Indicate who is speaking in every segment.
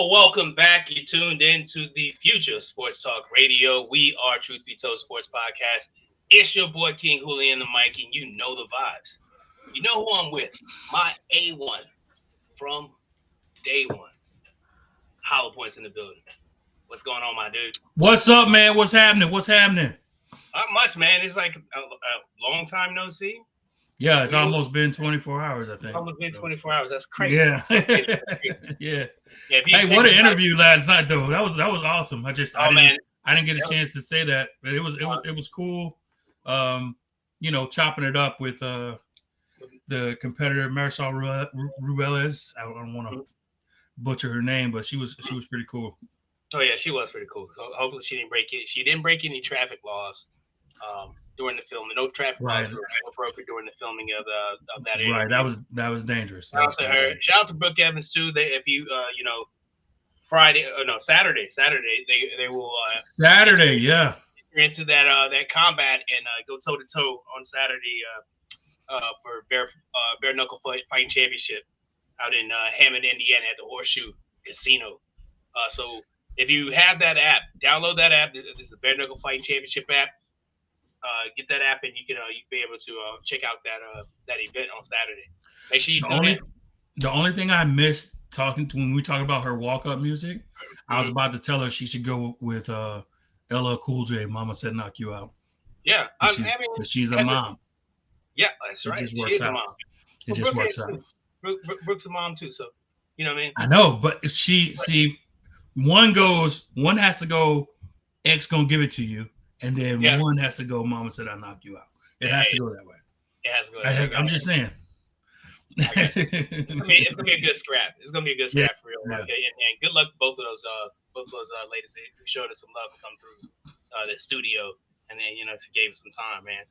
Speaker 1: Well, welcome back. You tuned in to the Future Sports Talk Radio. We are Truth Be Told Sports Podcast. It's your boy King Julian the Mike, and you know the vibes. You know who I'm with? My A1 from day one. Hollow Points in the building. What's going on, my dude?
Speaker 2: What's up, man? What's happening? What's happening?
Speaker 1: Not much, man. It's like a long time no see.
Speaker 2: Yeah, it's almost been 24 hours, I think.
Speaker 1: Almost been 24 hours. That's crazy.
Speaker 2: Yeah. Yeah. Hey, what an interview last night, though. That was awesome. I didn't get a chance to say that, but it was cool. Chopping it up with the competitor Marisol Ruelas. I don't want to butcher her name, but she was pretty cool.
Speaker 1: Oh yeah, she was pretty cool. So hopefully she didn't break it. She didn't break any traffic laws during the filming. No traffic laws were broken during the filming of that interview.
Speaker 2: Right, that was dangerous.
Speaker 1: Shout out to her. Shout out to Brooke Evans too. If you Saturday they will
Speaker 2: Saturday, yeah.
Speaker 1: Into that combat and go toe to toe on Saturday for bare knuckle fighting championship out in Hammond, Indiana at the Horseshoe Casino. So if you have that app, download that app. This is the Bare Knuckle Fighting Championship app. Get that app, and you can be able to check out that event on Saturday. Make sure you tune in.
Speaker 2: The only thing I missed when we talk about her walk-up music, I was about to tell her she should go with LL Cool J. Mama Said Knock You Out.
Speaker 1: Yeah,
Speaker 2: she's a mom.
Speaker 1: Yeah, that's right.
Speaker 2: It just works out. It just works out.
Speaker 1: Brooke's a mom too, so you know what I mean.
Speaker 2: I know, but if one has to go, X gonna give it to you, and then one has to go, Mama Said I Knock You Out. It has to go that way.
Speaker 1: It has to go that way.
Speaker 2: I'm just saying.
Speaker 1: It's gonna be a good scrap. It's gonna be a good scrap for real. Yeah. Okay, and good luck to both of those ladies. They showed us some love to come through the studio, and then she gave us some time, man.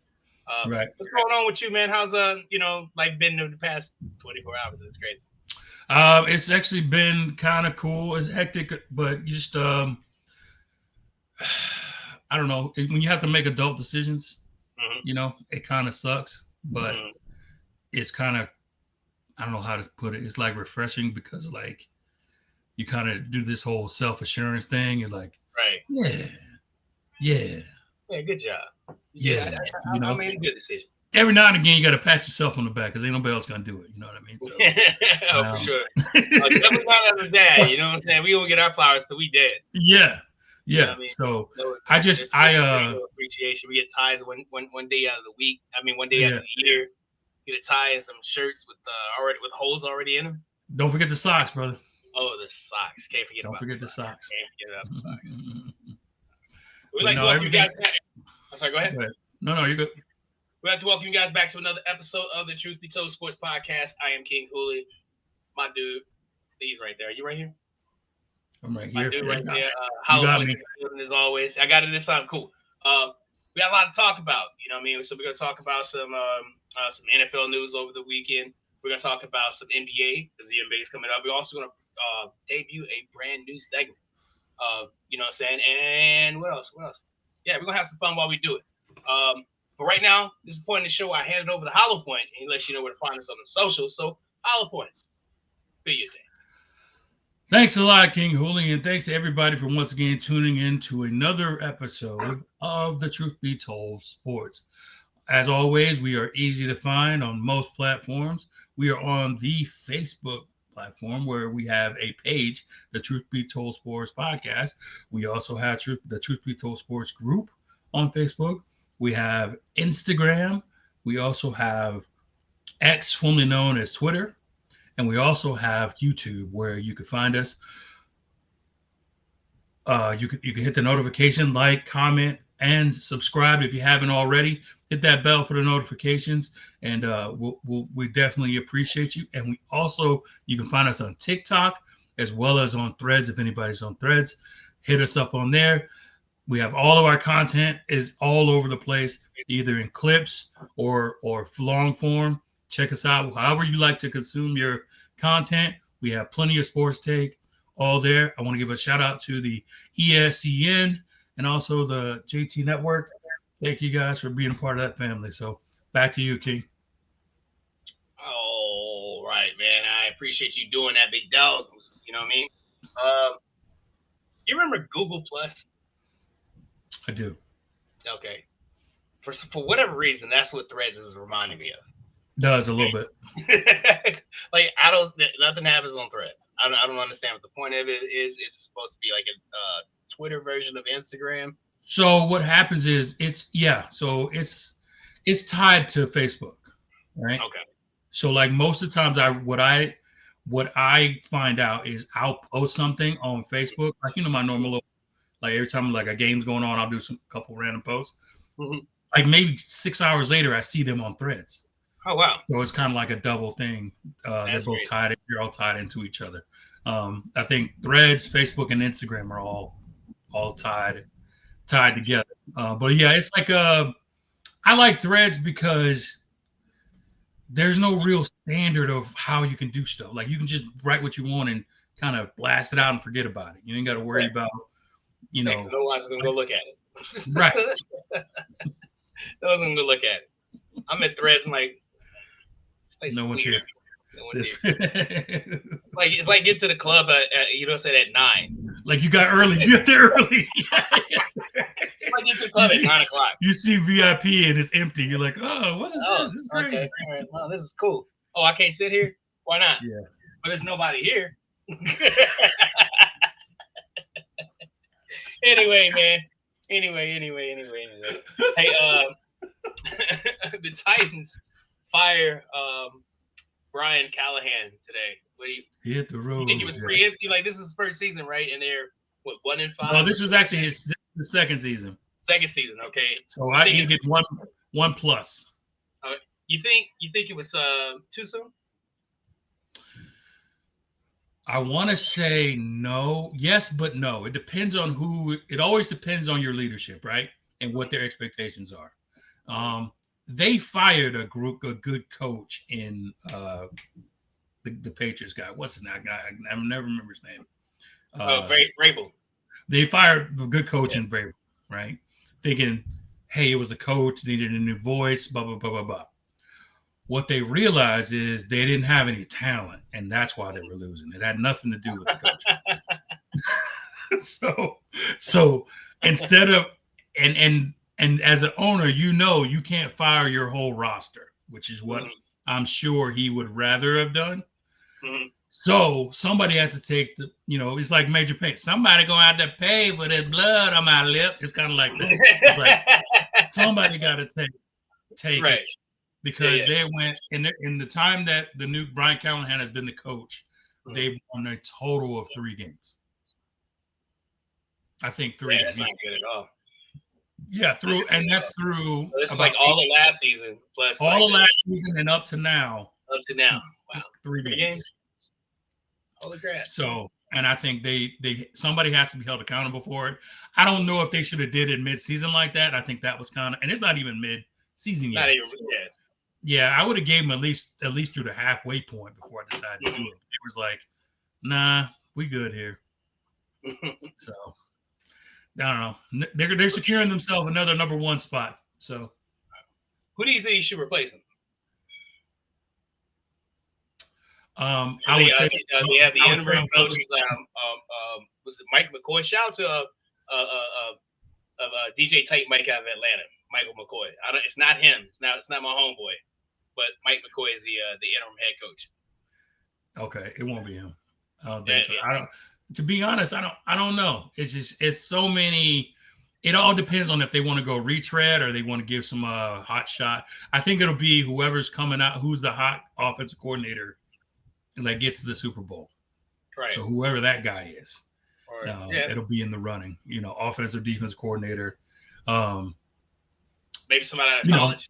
Speaker 2: Right.
Speaker 1: What's going on with you, man? How's been in the past 24 hours? It's crazy.
Speaker 2: It's actually been kind of cool. It's hectic, but just I don't know. When you have to make adult decisions, it kind of sucks, but it's kind of, I don't know how to put it. It's like refreshing because like you kind of do this whole self-assurance thing. You're like,
Speaker 1: right.
Speaker 2: Yeah.
Speaker 1: Good job.
Speaker 2: Yeah.
Speaker 1: I made a good decision.
Speaker 2: Every now and again, you got to pat yourself on the back because ain't nobody else going to do it. You know what I mean? So,
Speaker 1: for sure. Definitely not as a dad. You know what I'm saying? We don't get our flowers till we dead.
Speaker 2: Yeah.
Speaker 1: You know what I mean?
Speaker 2: So
Speaker 1: I appreciation. We get ties one day out of the week. I mean, one day out of the year. Get a tie and some shirts with holes already in them.
Speaker 2: Don't forget the socks, brother.
Speaker 1: Oh, the socks. Can't forget
Speaker 2: the socks.
Speaker 1: Can't forget about the socks. We'd like to welcome you guys back. I'm sorry, go ahead.
Speaker 2: No, you're good.
Speaker 1: We'd like to welcome you guys back to another episode of the Truth Be Told Sports Podcast. I am King Hooley. My dude, he's right there. Are you right here?
Speaker 2: I'm right here.
Speaker 1: My dude right there. Hollow Points as always. I got it this time. Cool. We got a lot to talk about. You know what I mean? So we're going to talk about some NFL news over the weekend. We're going to talk about some NBA because the NBA is coming up. We're also going to debut a brand new segment. You know what I'm saying? And what else? Yeah, we're going to have some fun while we do it. But right now, this is the point in the show where I hand it over to Hollow Point and he lets you know where to find us on the socials. So, Hollow Point, do your thing.
Speaker 2: Thanks a lot, King Hooley, and thanks to everybody for once again tuning in to another episode of the Truth Be Told Sports. As always, we are easy to find on most platforms. We are on the Facebook platform where we have a page, the Truth Be Told Sports Podcast. We also have the Truth Be Told Sports group on Facebook. We have Instagram. We also have X, formerly known as Twitter. And we also have YouTube where you can find us. You can hit the notification, like, comment, and subscribe if you haven't already. Hit that bell for the notifications, and we definitely appreciate you. And you can find us on TikTok as well as on Threads. If anybody's on Threads, hit us up on there. We have all of our content is all over the place, either in clips or long form. Check us out. However you like to consume your content, we have plenty of sports take all there. I want to give a shout out to the ESCN and also the JT Network. Thank you guys for being a part of that family. So back to you, King.
Speaker 1: All right, man. I appreciate you doing that, big dog. You know what I mean? You remember Google Plus?
Speaker 2: I do.
Speaker 1: Okay. For whatever reason, that's what Threads is reminding me of.
Speaker 2: Does a little bit.
Speaker 1: Like nothing happens on Threads. I don't understand what the point of it is. It's supposed to be like a Twitter version of Instagram.
Speaker 2: So what happens is so it's tied to Facebook, right?
Speaker 1: Okay.
Speaker 2: So like most of the times what I find out is I'll post something on Facebook, like my normal, like every time like a game's going on, I'll do some couple random posts.
Speaker 1: Mm-hmm.
Speaker 2: Like maybe 6 hours later, I see them on Threads.
Speaker 1: Oh wow!
Speaker 2: So it's kind of like a double thing. They're both
Speaker 1: great.
Speaker 2: tied. You're all tied into each other. I think Threads, Facebook, and Instagram are all tied together. But yeah, it's like I like Threads because there's no real standard of how you can do stuff. Like you can just write what you want and kind of blast it out and forget about it. You ain't got to worry about,
Speaker 1: no one's gonna go look at it.
Speaker 2: Right.
Speaker 1: No one's gonna go look at it. I'm at Threads. I'm like,
Speaker 2: no one's here.
Speaker 1: No one's here. It's like get to the club at 9.
Speaker 2: Like you got early. You got there early.
Speaker 1: Like get to the club at 9 o'clock.
Speaker 2: You see VIP and it's empty. You're like, oh, what is this? This is crazy.
Speaker 1: Okay. All right. Well, this is cool. Oh, I can't sit here? Why not?
Speaker 2: Yeah.
Speaker 1: But there's nobody here. Anyway, man. Anyway. Hey, the Titans fire Brian Callahan today.
Speaker 2: He hit the road.
Speaker 1: You think he was free? Like this is his first season, right? And they're 1-5.
Speaker 2: No, this was actually the second season.
Speaker 1: Second season, okay.
Speaker 2: So I didn't get one plus.
Speaker 1: You think it was too soon?
Speaker 2: I want to say no, yes, but no. It depends on who. It always depends on your leadership, right, and what their expectations are. They fired a good coach in the Patriots guy. What's his name? I never remember his name.
Speaker 1: Vrabel.
Speaker 2: They fired a good coach in Vrabel, right? Thinking, hey, it was a coach, they needed a new voice, blah, blah, blah, blah, blah. What they realized is they didn't have any talent, and that's why they were losing. It had nothing to do with the coach. So instead of and as an owner, you can't fire your whole roster, which is what I'm sure he would rather have done.
Speaker 1: Mm-hmm.
Speaker 2: So somebody has to take it's like Major Pain. Somebody gonna have to pay for this blood on my lip. It's kind of like that. It's like somebody got to take
Speaker 1: right.
Speaker 2: it because they went in the time that the new Brian Callahan has been the coach. Mm-hmm. They've won a total of 3 games. I think 3.
Speaker 1: Yeah, that's not good at all.
Speaker 2: Yeah, that's through.
Speaker 1: So this is like all the last season plus
Speaker 2: all the last season and up to now.
Speaker 1: Wow,
Speaker 2: 3 games.
Speaker 1: Holy crap!
Speaker 2: So, and I think somebody has to be held accountable for it. I don't know if they should have did it mid-season like that. I think that was kind of, and it's not even mid-season yet.
Speaker 1: Not even yet.
Speaker 2: Yeah, I would have gave them at least through the halfway point before I decided to do it. It was like, nah, we good here. So, I don't know. They're securing themselves another number 1 spot. So,
Speaker 1: who do you think should replace him?
Speaker 2: I would say
Speaker 1: they have the interim coach. Was it Mike McCoy? Shout out to DJ Tight Mike out of Atlanta, Michael McCoy. It's not him. It's not my homeboy, but Mike McCoy is the interim head coach.
Speaker 2: Okay, it won't be him. I don't think so. I don't. To be honest, I don't know. It's so many. It all depends on if they want to go retread or they want to give some hot shot. I think it'll be whoever's coming out, who's the hot offensive coordinator that gets to the Super Bowl.
Speaker 1: Right.
Speaker 2: So whoever that guy is,
Speaker 1: it'll
Speaker 2: be in the running. Offensive, defensive coordinator.
Speaker 1: Maybe somebody out of college.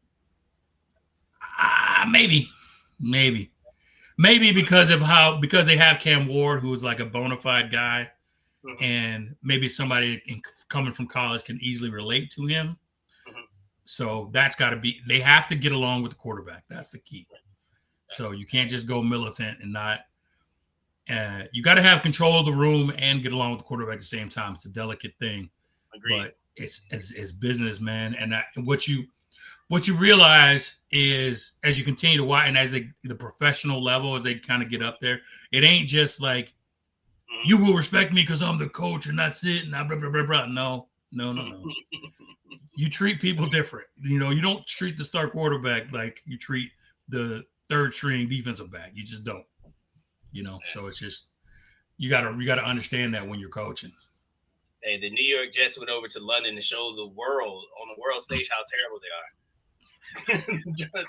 Speaker 2: Maybe because they have Cam Ward, who's like a bona fide guy, and maybe somebody coming from college can easily relate to him. Mm-hmm. So that's got to be. They have to get along with the quarterback. That's the key. So you can't just go militant and not. You got to have control of the room and get along with the quarterback at the same time. It's a delicate thing.
Speaker 1: Agreed.
Speaker 2: But it's business, man. And what you realize is as you continue to watch and as the professional level, as they kind of get up there, it ain't just like You will respect me because I'm the coach and that's it. And blah, blah, blah, blah. No. You treat people different. You know, you don't treat the star quarterback like you treat the third string defensive back. You just don't. You know, so it's just you gotta understand that when you're coaching.
Speaker 1: Hey, the New York Jets went over to London to show the world on the world stage how terrible they are.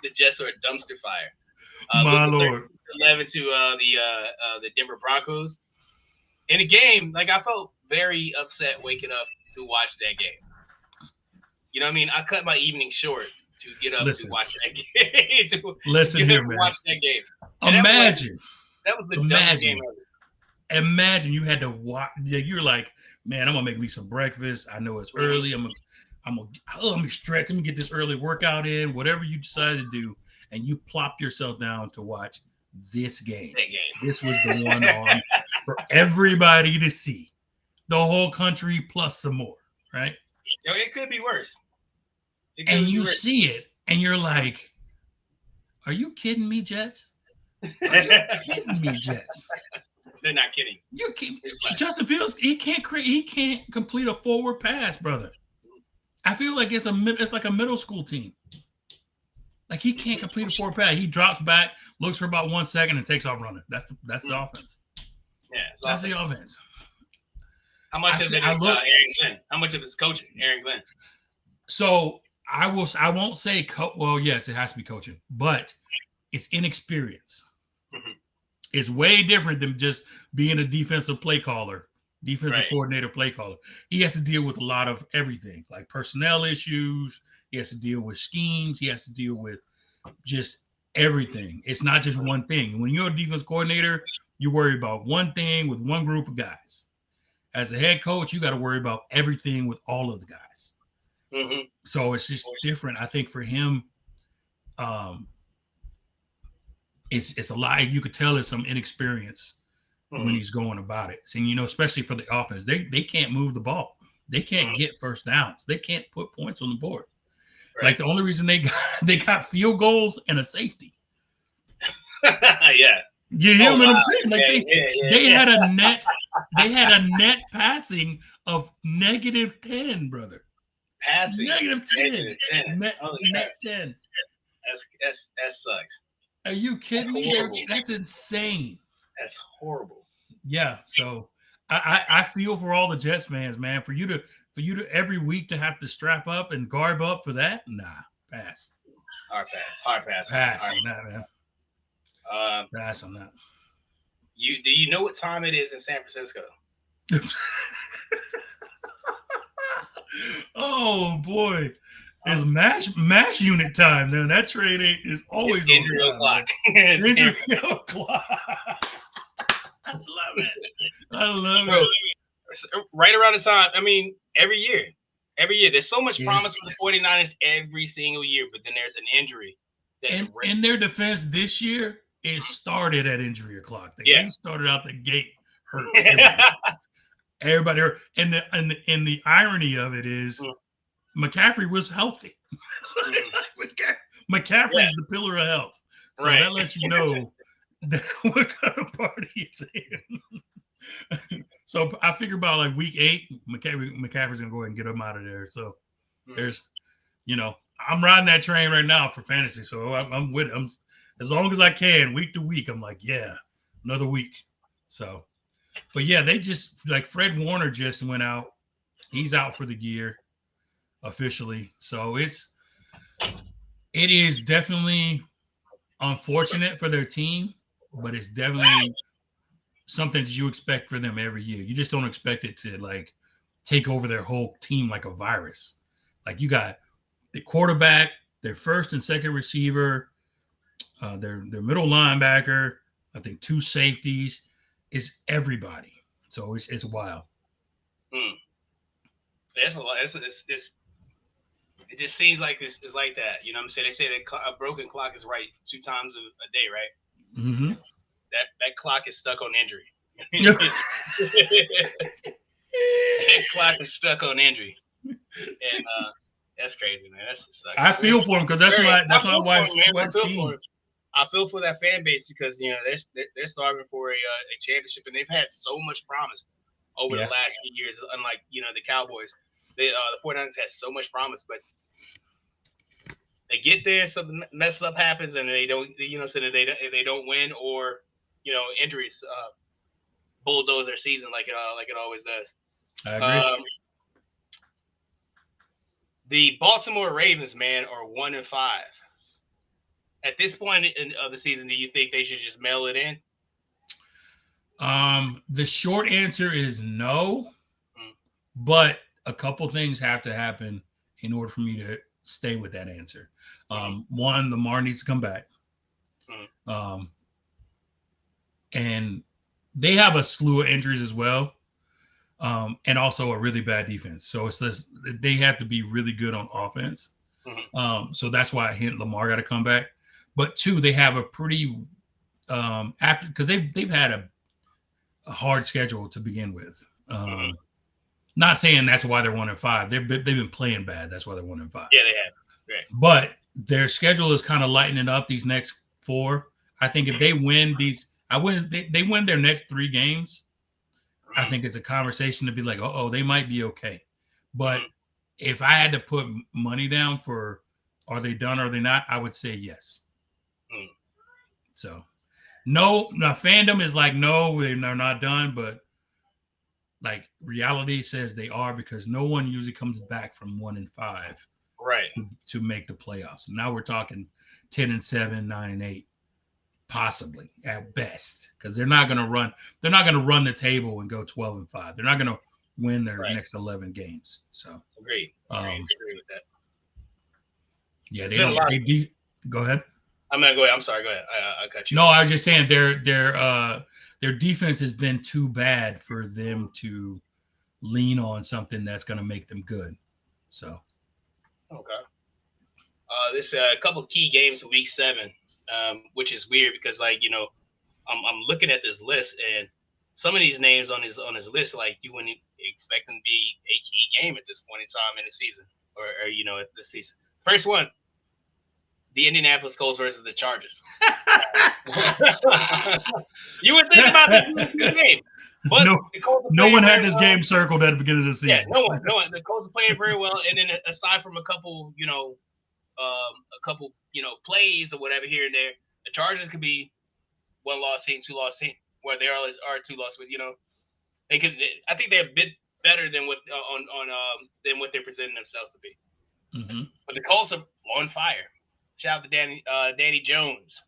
Speaker 1: The Jets are a dumpster fire.
Speaker 2: My Lord.
Speaker 1: 11 to the Denver Broncos. In a game, like I felt very upset waking up to watch that game. You know what I mean? I cut my evening short to get up to watch that game.
Speaker 2: Listen here, man.
Speaker 1: Watch that game.
Speaker 2: Imagine.
Speaker 1: That was the dumbest game ever.
Speaker 2: Imagine you had to watch. Yeah, you're like, man, I'm gonna make me some breakfast. I know it's early. I'm gonna stretch. Let me get this early workout in. Whatever you decide to do, and you plop yourself down to watch this game. This was the one on for everybody to see, the whole country plus some more, right?
Speaker 1: It could be worse.
Speaker 2: And you see it, and you're like, "Are you kidding me, Jets? Are you kidding me, Jets?"
Speaker 1: They're not kidding.
Speaker 2: You keep Justin Fields. He can't complete a forward pass, brother. I feel like it's like a middle school team. Like he can't complete a forward pass. He drops back, looks for about 1 second, and takes off running. That's the offense.
Speaker 1: Yeah,
Speaker 2: that's the offense.
Speaker 1: How much of it is Aaron Glenn? How much of it's coaching, Aaron Glenn?
Speaker 2: So I won't say well, yes, it has to be coaching, but it's inexperience. Mm-hmm. It's way different than just being a defensive play caller, coordinator, play caller. He has to deal with a lot of everything, like personnel issues. He has to deal with schemes. He has to deal with just everything. It's not just one thing. When you're a defense coordinator, you worry about one thing with one group of guys. As a head coach, you got to worry about everything with all of the guys. Mm-hmm. So it's just different. I think for him, it's a lot. You could tell there's some inexperience when he's going about it. And, you know, especially for the offense, they can't move the ball. They can't get first downs. They can't put points on the board. Right. Like the only reason they got field goals and a safety.
Speaker 1: Yeah.
Speaker 2: You hear what I'm saying? Like they had a net passing of -10, brother.
Speaker 1: Passing
Speaker 2: -10. Net 10.
Speaker 1: That sucks.
Speaker 2: Are you kidding me? That's insane.
Speaker 1: That's horrible.
Speaker 2: Yeah. So I feel for all the Jets fans, man. For you to every week to have to strap up and garb up for that, nah, pass.
Speaker 1: Hard pass.
Speaker 2: Pass on that, man. Pass on that.
Speaker 1: Do you know what time it is in San Francisco?
Speaker 2: Oh boy, it's mash unit time. Now that train is always on time.
Speaker 1: O'clock.
Speaker 2: Injury o'clock. I love it.
Speaker 1: Right around the time. I mean, every year. There's so much promise for the 49ers every single year, but then there's an injury.
Speaker 2: In their defense this year, it started at injury o'clock. They started out the gate hurt. Everybody hurt. And the irony of it is McCaffrey was healthy. McCaffrey is the pillar of health. So that lets you know what kind of party it's in. So I figure about like week 8, McCaffrey's gonna go ahead and get him out of there. So there's, you know, I'm riding that train right now for fantasy. So I'm with him as long as I can, week to week. I'm like, yeah, another week. So, but yeah, they just like Fred Warner just went out. He's out for the year officially. So it is definitely unfortunate for their team, but it's definitely something that you expect for them every year. You just don't expect it to like take over their whole team like a virus. Like you got the quarterback, their first and second receiver, their middle linebacker, I think 2 safeties, is everybody. So it's wild.
Speaker 1: That's a lot. It just seems like it's like that. You know what I'm saying? They say that a broken clock is right 2 times a day, right?
Speaker 2: Mm-hmm.
Speaker 1: That clock is stuck on injury. That clock is stuck on injury. And that's crazy, man. That just sucks.
Speaker 2: I feel for him because that's my wife's team.
Speaker 1: I feel for that fan base because they're starving for a championship, and they've had so much promise over the last few years. Unlike the Cowboys, the 49ers had so much promise, but they get there, something mess up happens, and they don't so that they don't win, or injuries bulldoze their season like it always does.
Speaker 2: I agree.
Speaker 1: The Baltimore Ravens, man, are 1-5. At this point of the season, do you think they should just mail it in?
Speaker 2: The short answer is no, but a couple things have to happen in order for me to stay with that answer. One, Lamar needs to come back. And they have a slew of injuries as well. And also a really bad defense. So it's just, they have to be really good on offense. So that's why I hint Lamar got to come back. But two, they have a pretty because they've had a hard schedule to begin with. Not saying that's why they're 1-5. They've been playing bad. That's why they're 1-5.
Speaker 1: Yeah, they have. Right.
Speaker 2: But their schedule is kind of lightening up these next 4. I think if they win they win their next 3 games, I think it's a conversation to be like, oh, they might be okay. But if I had to put money down for are they done or are they not, I would say yes. So no, fandom is like, no, they're not done, but like reality says they are, because no one usually comes back from 1-5 to make the playoffs. And now we're talking 10-7, 9-8, possibly at best, because they're not going to run the table and go 12-5. They're not going to win their next 11 games. So
Speaker 1: agree with that.
Speaker 2: Yeah, they don't. Go ahead.
Speaker 1: I'm sorry. Go ahead. I cut you.
Speaker 2: No, I was just saying their defense has been too bad for them to lean on something that's going to make them good. So.
Speaker 1: Okay. This a couple key games in Week 7, which is weird because I'm looking at this list, and some of these names on his list, like, you wouldn't expect them to be a key game at this point in time in the season, or this season. First one, the Indianapolis Colts versus the Chargers. You would think about this game, but
Speaker 2: no one had this game circled at the beginning of the season.
Speaker 1: Yeah, no one. The Colts are playing very well, and then aside from a couple, plays or whatever here and there, the Chargers could be 1-loss team, 2-loss team, where they are 2-loss with. They could. I think they're a bit better than what than what they're presenting themselves to be. But the Colts are on fire. Shout out to Danny Jones,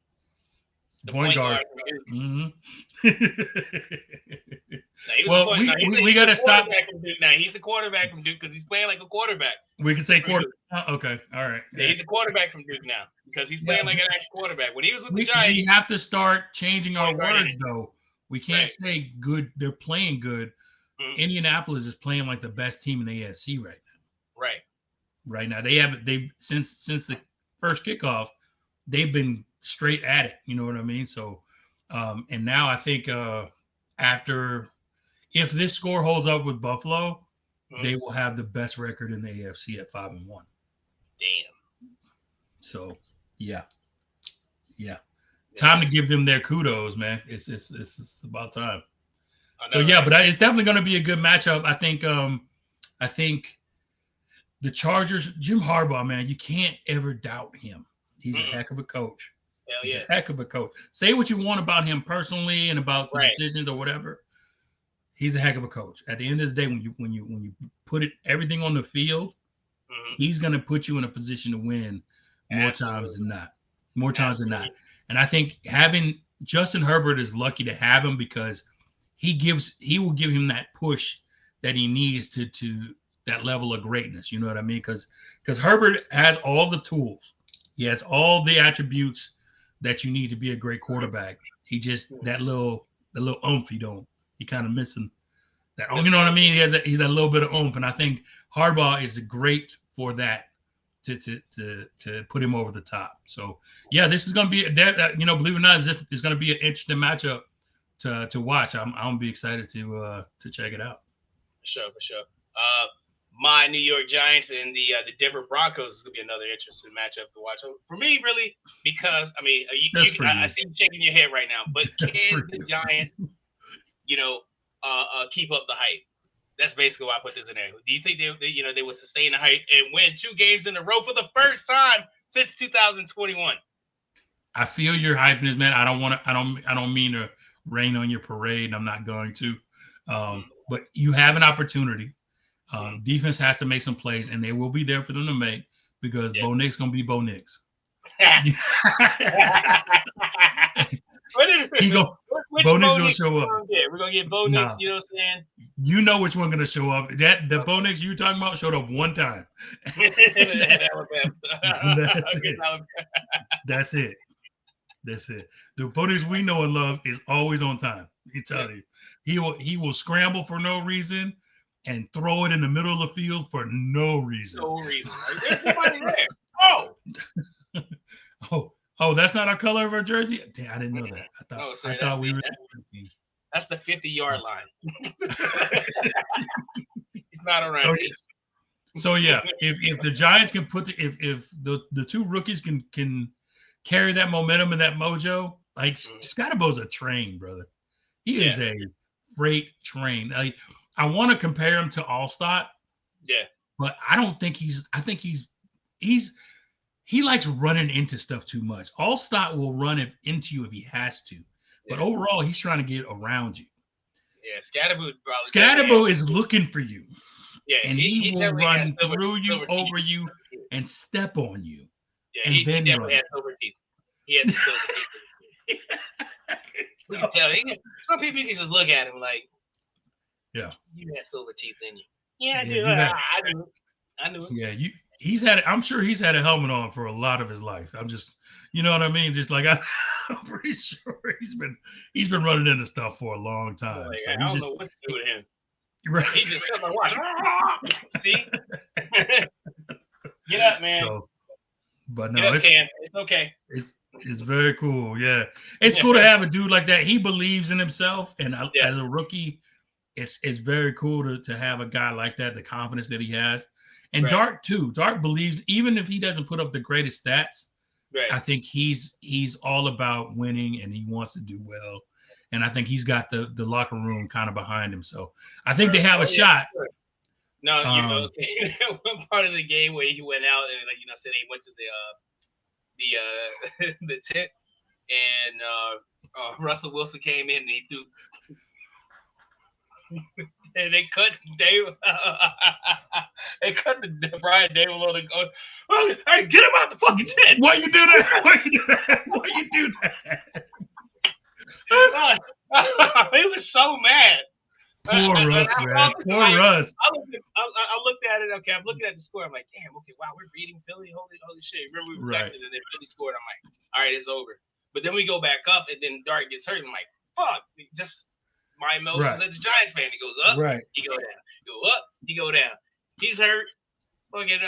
Speaker 1: the
Speaker 2: point guard. Well, we got to stop.
Speaker 1: Now he's a quarterback from Duke because he's playing like a quarterback.
Speaker 2: We can say quarterback. Okay, all right.
Speaker 1: Yeah, he's a quarterback from Duke now because he's playing like an actual quarterback. When he was with the Giants,
Speaker 2: we have to start changing our words though. We can't say good. They're playing good. Indianapolis is playing like the best team in the AFC right now. Right now, they've since the first kickoff, they've been straight at it. You know what I mean? So, and now I think if this score holds up with Buffalo, they will have the best record in the AFC at 5-1.
Speaker 1: Damn.
Speaker 2: So, yeah. Time to give them their kudos, man. It's about time. So yeah, but it's definitely going to be a good matchup. I think the Chargers, Jim Harbaugh, man, you can't ever doubt him. He's a heck of a coach. He's a heck of a coach. Say what you want about him personally and about the decisions or whatever. He's a heck of a coach. At the end of the day, when you put everything on the field, he's going to put you in a position to win more times than not. More times than not. And I think having Justin Herbert is lucky to have him because he will give him that push that he needs to that level of greatness. You know what I mean? Because Herbert has all the tools. He has all the attributes that you need to be a great quarterback. He just that little oomph he kind of missing that. You know what I mean? He's a little bit of oomph, and I think Harbaugh is great for that to put him over the top. So yeah, this is going to be believe it or not, it's going to be an interesting matchup to watch. I'm gonna be excited to check it out.
Speaker 1: For sure. my New York Giants and the Denver Broncos is gonna be another interesting matchup to watch. For me, really, because I mean, I see you shaking your head right now, but can the Giants, keep up the hype? That's basically why I put this in there. Do you think they would sustain the hype and win 2 games in a row for the first time since 2021?
Speaker 2: I feel your hypeness, man. I don't mean to rain on your parade. I'm not going to. But you have an opportunity. Defense has to make some plays, and they will be there for them to make because Bo Nick's gonna be Bo Nick's. Bo Nick's gonna show up.
Speaker 1: We're gonna get Bo Nick's. You know what I'm saying?
Speaker 2: You know which one's gonna show up. The Bo Nick's you talking about showed up one time. That's it. That's it. The Bo Nick's we know and love is always on time. He tell you, he will scramble for no reason and throw it in the middle of the field for no reason.
Speaker 1: No reason. There's nobody there.
Speaker 2: Oh, that's not our color of our jersey? Damn, I didn't know that. I thought we were.
Speaker 1: That's the 50-yard line. He's not around.
Speaker 2: So yeah, if the Giants can if the 2 rookies can carry that momentum and that mojo, like Scottibo's a train, brother. He is a freight train. Like, I want to compare him to Allstott.
Speaker 1: Yeah.
Speaker 2: But I don't think I think he likes running into stuff too much. Allstott will run into you if he has to. But overall, he's trying to get around you.
Speaker 1: Yeah,
Speaker 2: Scottibo is looking for you.
Speaker 1: Yeah,
Speaker 2: and he will run through you, over you, and step on you.
Speaker 1: Yeah, he definitely has silver teeth. He has silver teeth. You can tell. Some people can just look at him like,
Speaker 2: yeah,
Speaker 1: you have silver teeth in you. Yeah, I do. I knew it.
Speaker 2: Yeah, I'm sure he's had a helmet on for a lot of his life. I'm just, you know what I mean? Just like I'm pretty sure he's been running into stuff for a long time.
Speaker 1: Like,
Speaker 2: so
Speaker 1: I don't know what to do with him.
Speaker 2: Right.
Speaker 1: He just sits and watch. See? Get up, man. So,
Speaker 2: but no, it's
Speaker 1: okay.
Speaker 2: It's very cool. Yeah, it's cool to have a dude like that. He believes in himself, and as a rookie, it's very cool to have a guy like that. The confidence that he has, and Dark too. Dark believes even if he doesn't put up the greatest stats. Right. I think he's all about winning, and he wants to do well. And I think he's got the locker room kind of behind him. So I think they have a shot.
Speaker 1: Sure. No, one part of the game where he went out and said he went to the tent, and Russell Wilson came in and he threw, and they cut Dave. They cut the Brian Dable on the go. Oh, hey, get him out the fucking tent!
Speaker 2: Why you do that? Why you do that?
Speaker 1: He was so mad.
Speaker 2: Poor Russ, man. Poor Russ.
Speaker 1: I looked at it. Okay, I'm looking at the score. I'm like, damn. Okay, wow, we're beating Philly. Holy shit! Remember we were texting and then Philly scored. I'm like, all right, it's over. But then we go back up and then Dart gets hurt. I'm like, fuck. Just my emotions as a Giants fan. He goes up.
Speaker 2: Right.
Speaker 1: He go down. Go up. He go down. He's hurt. Fucking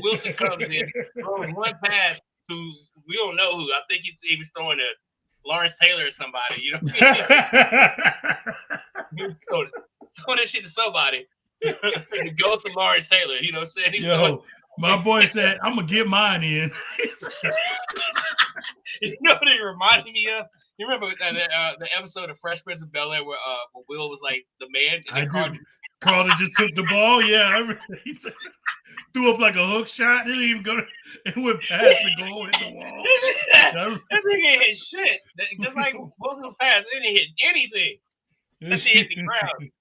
Speaker 1: Wilson comes in, throws one pass to we don't know who. I think he was throwing to Lawrence Taylor or somebody. You know what I mean? Throwing that shit to somebody. It goes to Lawrence Taylor. You know what I'm saying?
Speaker 2: My boy said, I'm going to get mine in.
Speaker 1: You know what it reminded me of? You remember the episode of Fresh Prince of Bel-Air where Will was like the man?
Speaker 2: I do. Carlton just took the ball. Yeah, I remember. He threw up like a hook shot. Didn't even go. It went past the goal, hit the wall.
Speaker 1: That thing ain't hit shit. Just like Wilson's pass, it didn't hit anything. That shit hit the ground.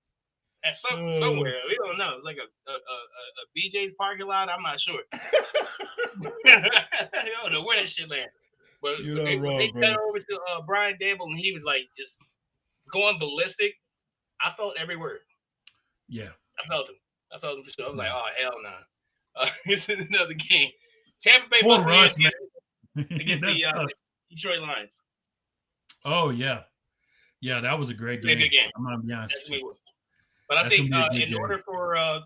Speaker 1: At somewhere. We don't know. It's like a BJ's parking lot. I'm not sure. I don't know where that shit landed. But they cut over to Brian Dable and he was like just going ballistic. I felt every word.
Speaker 2: Yeah.
Speaker 1: I felt him for sure. I was like, oh, hell no. It's another game. Tampa Bay
Speaker 2: Poor Russ, man.
Speaker 1: Against the Detroit Lions.
Speaker 2: Oh, yeah. Yeah, that was a great game.
Speaker 1: Good game.
Speaker 2: I'm going to be honest with you.
Speaker 1: But I think in order for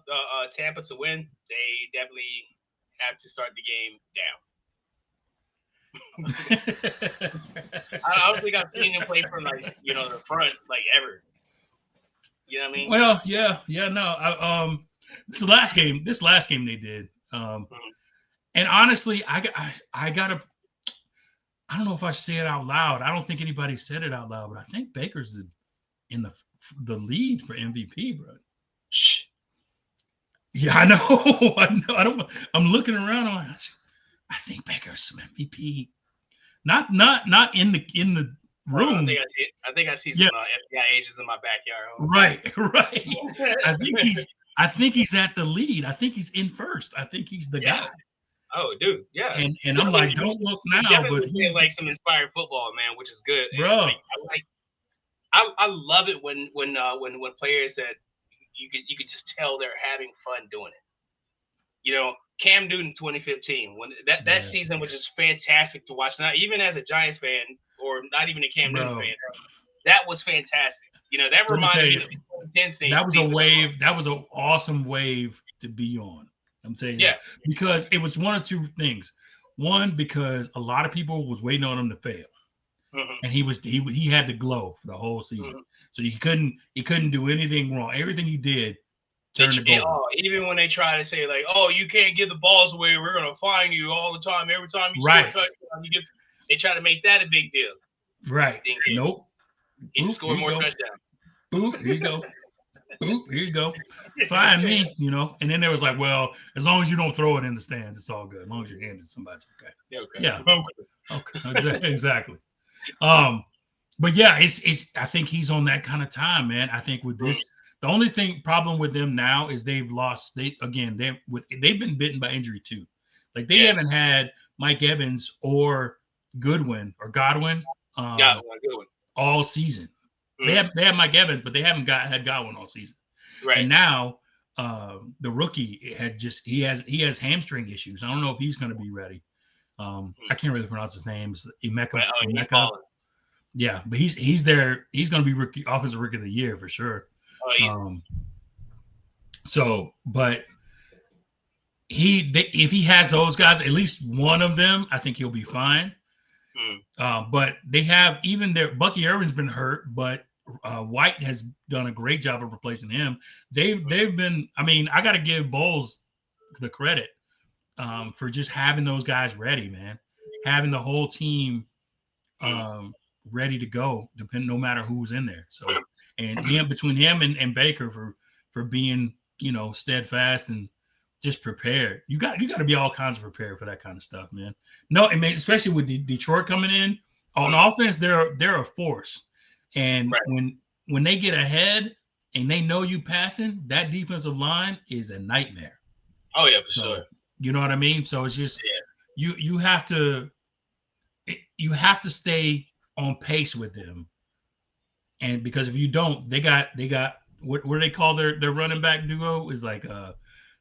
Speaker 1: Tampa to win, they definitely have to start the game down. I don't think I've seen him play from the front ever. You know what I mean?
Speaker 2: Well, yeah, no. This last game they did. And honestly, I gotta. I don't know if I should say it out loud. I don't think anybody said it out loud, but I think Baker's in the lead for MVP, bro. Yeah, I know. I don't. I'm looking around. I'm like, I think Baker's some MVP. Not in the room.
Speaker 1: I think I see some FBI agents in my backyard.
Speaker 2: Right. I think he's at the lead. I think he's in first. I think he's the guy.
Speaker 1: Oh, dude, yeah.
Speaker 2: And I'm like, don't look now, but
Speaker 1: he's like some inspired football, man, which is good,
Speaker 2: bro.
Speaker 1: I love it when players that you could just tell they're having fun doing it. You know, Cam Newton 2015, when that season was just fantastic to watch. Not even as a Giants fan or not even a Cam Newton fan, that was fantastic. You know, that reminded me of the 2010
Speaker 2: that was a wave. That was an awesome wave to be on. I'm telling you, because it was one of two things. One, because a lot of people was waiting on him to fail, and he had to glow for the whole season. So he couldn't do anything wrong. Everything he did turned to gold.
Speaker 1: Even when they try to say like, "Oh, you can't give the balls away. We're gonna fine you all the time. Every time you score a touchdown, they try to make that a big deal."
Speaker 2: Right. Nope.
Speaker 1: He scored more touchdowns.
Speaker 2: Boop. Here you go. Boop, here you go. Fine me, you know. And then there was like, well, as long as you don't throw it in the stands, it's all good. As long as your hand is somebody's okay. Yeah. Okay. Exactly. But yeah, it's I think he's on that kind of time, man. I think with this, the only problem with them now is they've been bitten by injury too. Like they haven't had Mike Evans or Godwin all season. They have Mike Evans, but they haven't had Godwin all season. Right. And now the rookie he has hamstring issues. I don't know if he's going to be ready. I can't really pronounce his name. Emeka. Yeah, but he's there. He's going to be offensive rookie of the year for sure. But if he has those guys, at least one of them, I think he'll be fine. But they have Bucky Irvin's been hurt, but White has done a great job of replacing him. They've been. I mean, I got to give Bowles the credit for just having those guys ready, man. Having the whole team ready to go, no matter who's in there. So, and between him and Baker for being steadfast and just prepared. You got to be all kinds of prepared for that kind of stuff, man. No, I mean, especially with Detroit coming in on offense, they're a force. And when they get ahead and they know you passing, that defensive line is a nightmare.
Speaker 1: Oh yeah, for sure.
Speaker 2: You know what I mean? So it's just you have to stay on pace with them. And because if you don't, they got what do they call their running back duo is like a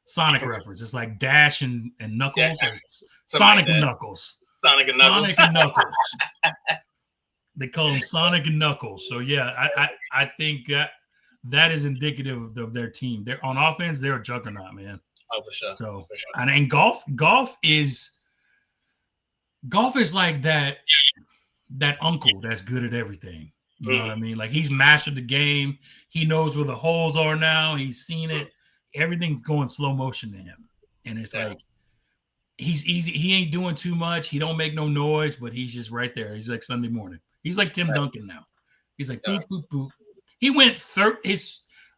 Speaker 2: Sonic reference. It's like Dash and Knuckles or Sonic and Knuckles.
Speaker 1: Sonic and Knuckles.
Speaker 2: They call them Sonic and Knuckles. So yeah, I think that is indicative of their team. They're on offense, they're a juggernaut, man.
Speaker 1: Oh, for sure.
Speaker 2: So and golf is like that uncle that's good at everything. You know what I mean? Like he's mastered the game. He knows where the holes are now. He's seen it. Everything's going slow motion to him. And it's like he's easy. He ain't doing too much. He don't make no noise, but he's just right there. He's like Sunday morning. He's like Tim Duncan now. He's like boop, boop, boop. He went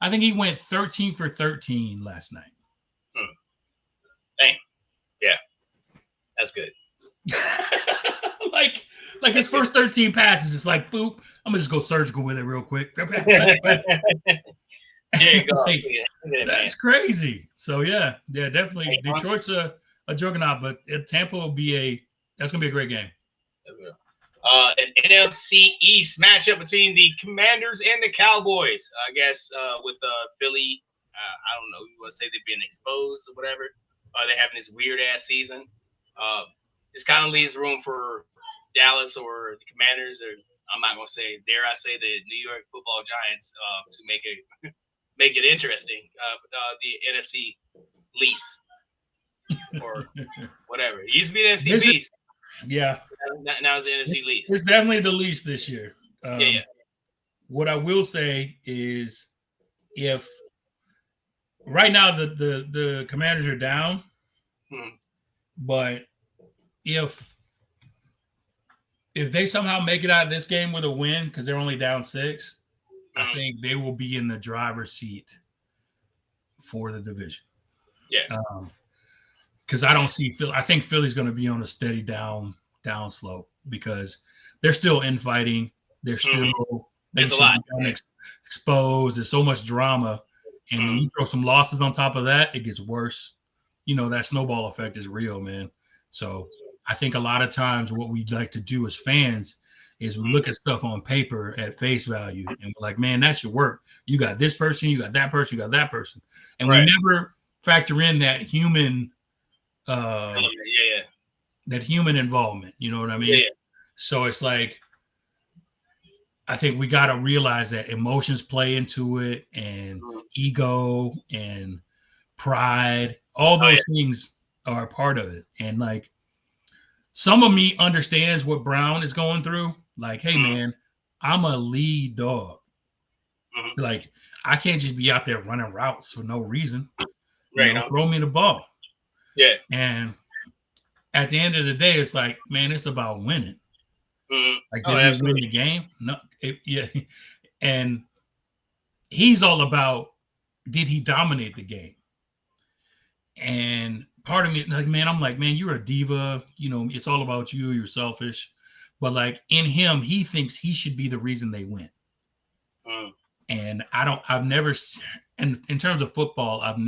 Speaker 2: I think he went 13 for 13 last night.
Speaker 1: Dang. Yeah. That's good.
Speaker 2: like his first 13 passes, it's like boop. I'm gonna just go surgical with it real quick.
Speaker 1: There you go.
Speaker 2: That's crazy. So yeah, definitely. Detroit's a juggernaut, but Tampa will that's gonna be a great game.
Speaker 1: An NFC East matchup between the Commanders and the Cowboys. I guess with Philly, I don't know. You want to say they're being exposed or whatever? They're having this weird ass season. This kind of leaves room for Dallas or the Commanders, or I'm not gonna say, dare I say, the New York Football Giants to make it interesting. The NFC lease or whatever. It used to be the NFC lease.
Speaker 2: Yeah.
Speaker 1: Now it's the NFC lease.
Speaker 2: It's definitely the lease this year. What I will say is if right now the Commanders are down, but if they somehow make it out of this game with a win because they're only down 6, I think they will be in the driver's seat for the division.
Speaker 1: Yeah.
Speaker 2: Because I don't see Philly. I think Philly's going to be on a steady down slope because they're still infighting. They're still they should be exposed. There's so much drama, and then you throw some losses on top of that, it gets worse. You know, that snowball effect is real, man. So I think a lot of times what we like to do as fans is we look at stuff on paper at face value, and we're like, man, that's your work. You got this person, you got that person, you got that person, and we never factor in that human. That human involvement, you know what I mean?
Speaker 1: Yeah.
Speaker 2: So it's like, I think we got to realize that emotions play into it, and ego and pride, all those things are a part of it. And like, some of me understands what Brown is going through. Like, hey man, I'm a lead dog. Like, I can't just be out there running routes for no reason. You know, throw me the ball.
Speaker 1: Yeah.
Speaker 2: And at the end of the day, it's like, man, it's about winning. Like, did we win the game? No, yeah. And he's all about, did he dominate the game? And part of me, like, man, I'm like, man, you're a diva. You know, it's all about you. You're selfish. But like, in him, he thinks he should be the reason they win. And I've never, and in terms of football, I don't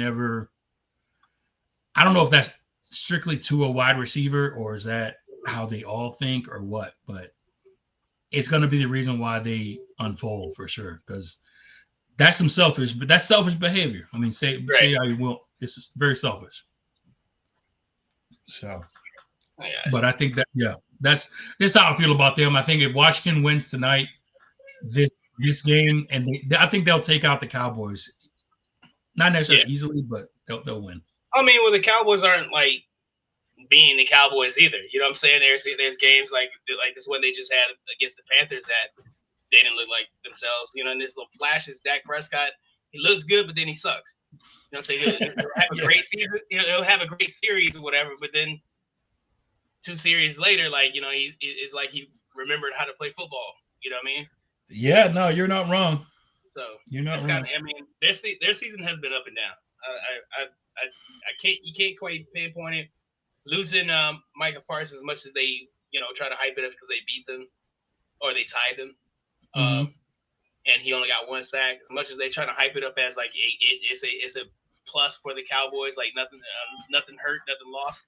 Speaker 2: know if that's strictly to a wide receiver or is that how they all think or what, but it's going to be the reason why they unfold for sure. Because that's selfish behavior. I mean, say how you will. It's very selfish. So, but I think that, that's how I feel about them. I think if Washington wins tonight, this game, and I think they'll take out the Cowboys. Not necessarily easily, but they'll win.
Speaker 1: I mean, well, the Cowboys aren't like being the Cowboys either. You know what I'm saying? There's games like this one they just had against the Panthers that they didn't look like themselves. You know, and this little flashes, Dak Prescott, he looks good, but then he sucks. You know what I'm saying? He'll have a great season. He'll have a great series or whatever, but then 2 series later, like, you know, it's like he remembered how to play football. You know what I mean?
Speaker 2: Yeah, no, you're not wrong.
Speaker 1: So
Speaker 2: you're not wrong.
Speaker 1: I mean, their season has been up and down. You can't quite pinpoint it. Losing Micah Parsons, as much as they, you know, try to hype it up because they beat them or they tied them, and he only got 1 sack. As much as they try to hype it up as like it's a plus for the Cowboys, like nothing hurt, nothing lost.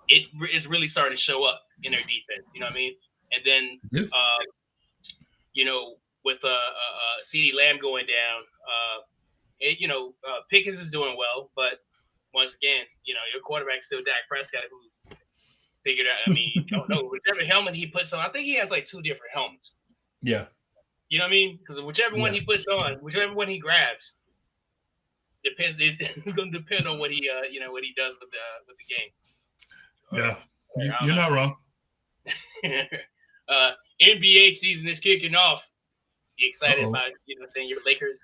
Speaker 1: It is really starting to show up in their defense. You know what I mean? And then you know, with CeeDee Lamb going down, Pickens is doing well, but once again, you know, your quarterback's still Dak Prescott, who figured out. I mean, you don't know whichever helmet he puts on. I think he has like 2 different helmets.
Speaker 2: Yeah.
Speaker 1: You know what I mean? Because whichever one he puts on, whichever one he grabs, depends. It's going to depend on what he what he does with the game.
Speaker 2: Yeah, you're not wrong.
Speaker 1: NBA season is kicking off. You excited about saying your Lakers?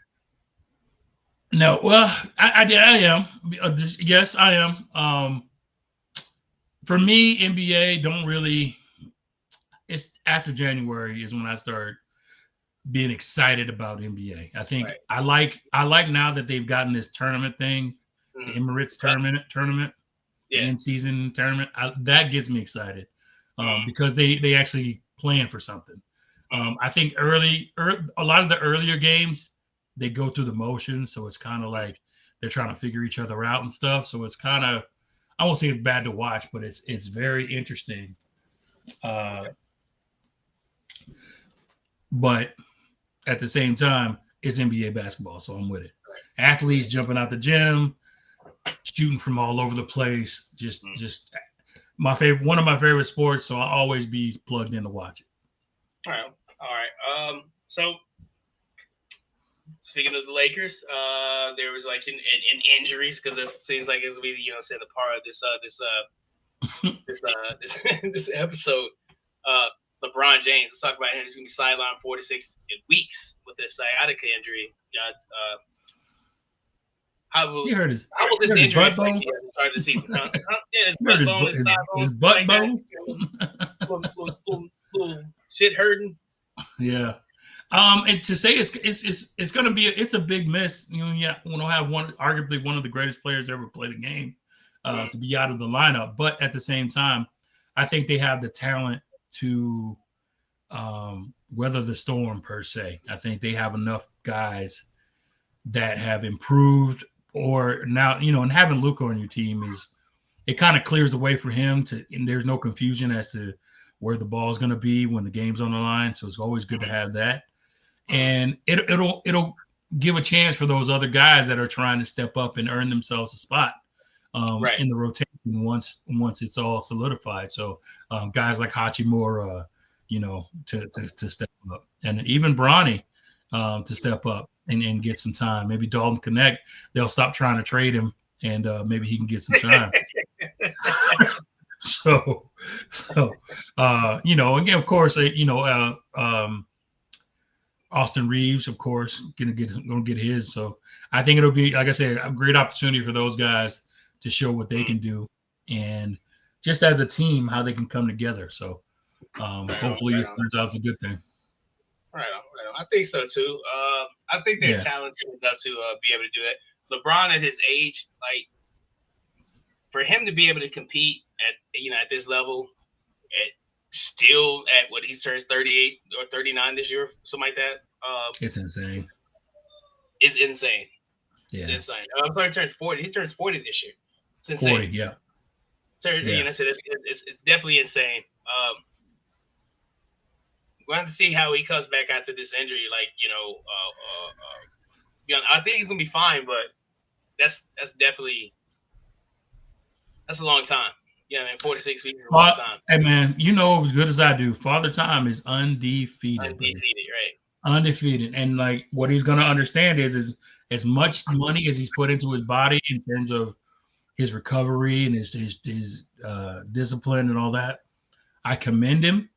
Speaker 2: No, well, I am. Yes, I am. For me, NBA don't really. It's after January is when I start being excited about NBA. I think I like now that they've gotten this tournament thing, the Emirates tournament, in-season tournament. That gets me excited because they actually plan for something. I think a lot of the earlier games, they go through the motions, so it's kind of like they're trying to figure each other out and stuff. So it's kind of, I won't say it's bad to watch, but it's very interesting. But at the same time, it's NBA basketball, so I'm with it. Athletes jumping out the gym, shooting from all over the place. Just my favorite, one of my favorite sports. So I'll always be plugged in to watch it.
Speaker 1: All right. So speaking of the Lakers, there was like in injuries because it seems like as we said the part of this episode. LeBron James. Let's talk about him. He's going to be sidelined 4 to 6 weeks with a sciatica injury.
Speaker 2: He hurt his,
Speaker 1: how will this
Speaker 2: his
Speaker 1: injury
Speaker 2: butt
Speaker 1: affect
Speaker 2: bone.
Speaker 1: you at the start of the season? Huh? Yeah, his
Speaker 2: He hurt
Speaker 1: butt bone, his thigh bone,
Speaker 2: his butt
Speaker 1: like
Speaker 2: bone.
Speaker 1: little shit hurting.
Speaker 2: Yeah. And to say it's going to be it's a big miss. You know, yeah, we don't have arguably one of the greatest players to ever play the game to be out of the lineup. But at the same time, I think they have the talent to weather the storm per se. I think they have enough guys that have improved, or now and having Luka on your team it kind of clears the way for him and there's no confusion as to where the ball is going to be when the game's on the line. So it's always good to have that. And it'll give a chance for those other guys that are trying to step up and earn themselves a spot in the rotation once it's all solidified. So guys like Hachimura, to step up, and even Bronny to step up and get some time. Maybe Dalton Connect, they'll stop trying to trade him, and maybe he can get some time. So again, of course, Austin Reeves, of course, gonna get his. So I think it'll be, like I said, a great opportunity for those guys to show what they can do, and just as a team, how they can come together. So hopefully it turns out it's a good thing.
Speaker 1: Right on. I think so too. I think they're talented enough to be able to do it. LeBron at his age, like for him to be able to compete at this level, still at what he turns 38 or 39 this year, something like that.
Speaker 2: It's insane.
Speaker 1: It's insane.
Speaker 2: Yeah.
Speaker 1: It's insane. I'm sorry, he turns 40. He turns 40 this year. It's insane.
Speaker 2: 40, yeah.
Speaker 1: So, so it's definitely insane. We'll have to see how he comes back after this injury. I think he's gonna be fine, but that's definitely a long time. Yeah, man, 46 weeks is a long time.
Speaker 2: Hey, man, as good as I do, Father Time is undefeated.
Speaker 1: Right?
Speaker 2: Undefeated. And, like, what he's going to understand is as much money as he's put into his body in terms of his recovery and his discipline and all that, I commend him.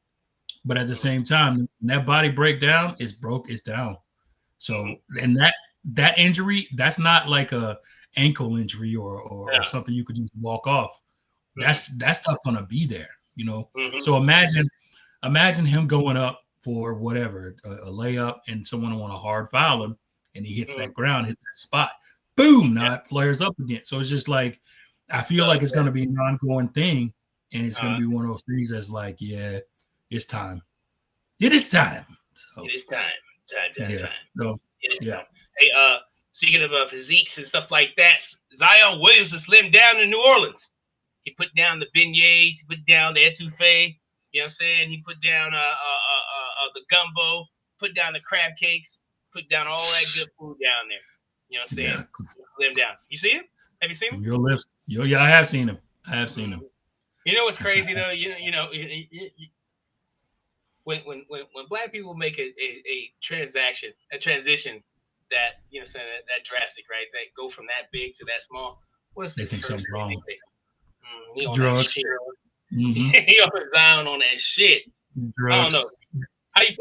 Speaker 2: But at the same time, when that body breakdown is down. So, and that injury, that's not like a ankle injury or something you could just walk off. That's stuff gonna be there, So imagine him going up for whatever, a layup, and someone want to hard foul him, and he hits that ground, hit that spot, boom, now it flares up again. So it's just like, I feel like it's gonna be an ongoing thing, and it's gonna be one of those things that's like, it's time. It is time. So,
Speaker 1: it is time. Time.
Speaker 2: No,
Speaker 1: time. Hey, speaking of physiques and stuff like that, Zion Williams has slimmed down in New Orleans. He put down the beignets, he put down the etouffee, you know what I'm saying? He put down the gumbo, put down the crab cakes, put down all that good food down there. You know what I'm saying? Yeah. Slim down. You see him? Have you seen him?
Speaker 2: Your lips. I have seen him.
Speaker 1: You know what's crazy though? When black people make a transition that, you know what I'm saying, that drastic, right? That go from that big to that small.
Speaker 2: They think something's wrong.
Speaker 1: Drugs. He on Zion on that shit.
Speaker 2: Drugs.
Speaker 1: I don't know.